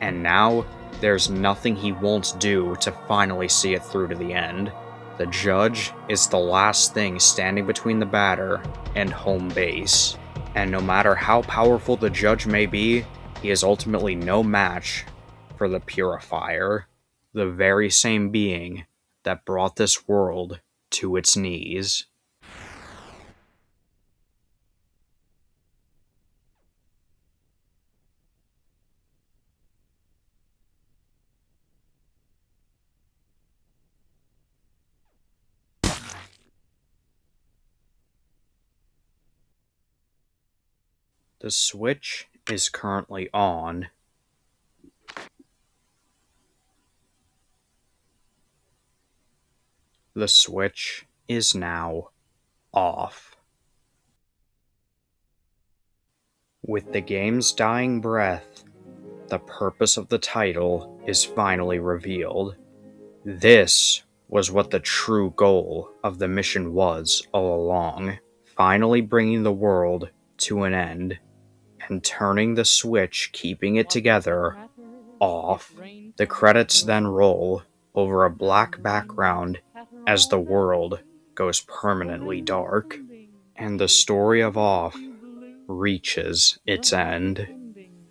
and now there's nothing he won't do to finally see it through to the end. The judge is the last thing standing between the batter and home base, and no matter how powerful the judge may be, he is ultimately no match for the Purifier, the very same being that brought this world to its knees. The switch is currently on. The switch is now off. With the game's dying breath, the purpose of the title is finally revealed. This was what the true goal of the mission was all along, finally bringing the world to an end, and turning the switch keeping it together off. The credits then roll over a black background as the world goes permanently dark, and the story of Off reaches its end.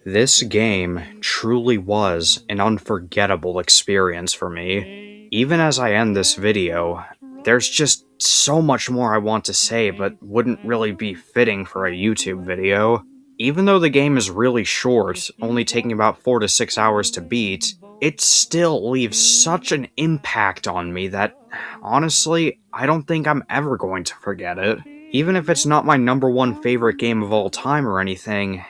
This game truly was an unforgettable experience for me. Even as I end this video, there's just so much more I want to say but wouldn't really be fitting for a YouTube video. Even though the game is really short, only taking about 4 to 6 hours to beat, it still leaves such an impact on me that, honestly, I don't think I'm ever going to forget it. Even if it's not my #1 favorite game of all time or anything,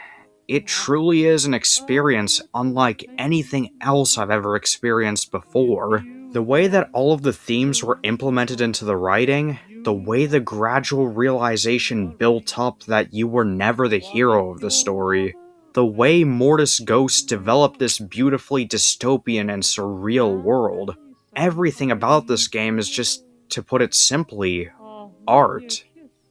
it truly is an experience unlike anything else I've ever experienced before. The way that all of the themes were implemented into the writing, the way the gradual realization built up that you were never the hero of the story, the way Mortis Ghost developed this beautifully dystopian and surreal world, everything about this game is just, to put it simply, art.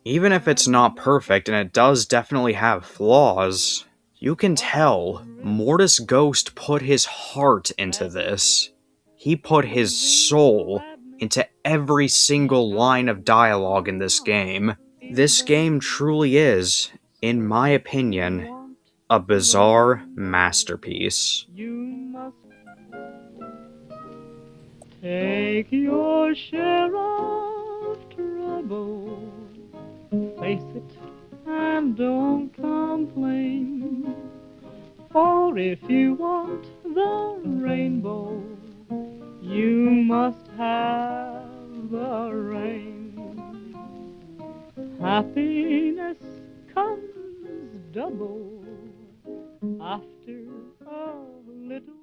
Even if it's not perfect, and it does definitely have flaws, you can tell Mortis Ghost put his heart into this. He put his soul into every single line of dialogue in this game. This game truly is, in my opinion, a bizarre masterpiece. You must take your share of trouble. Face it and don't complain. For if you want the rainbow, you must have the rain. Happiness comes double after a little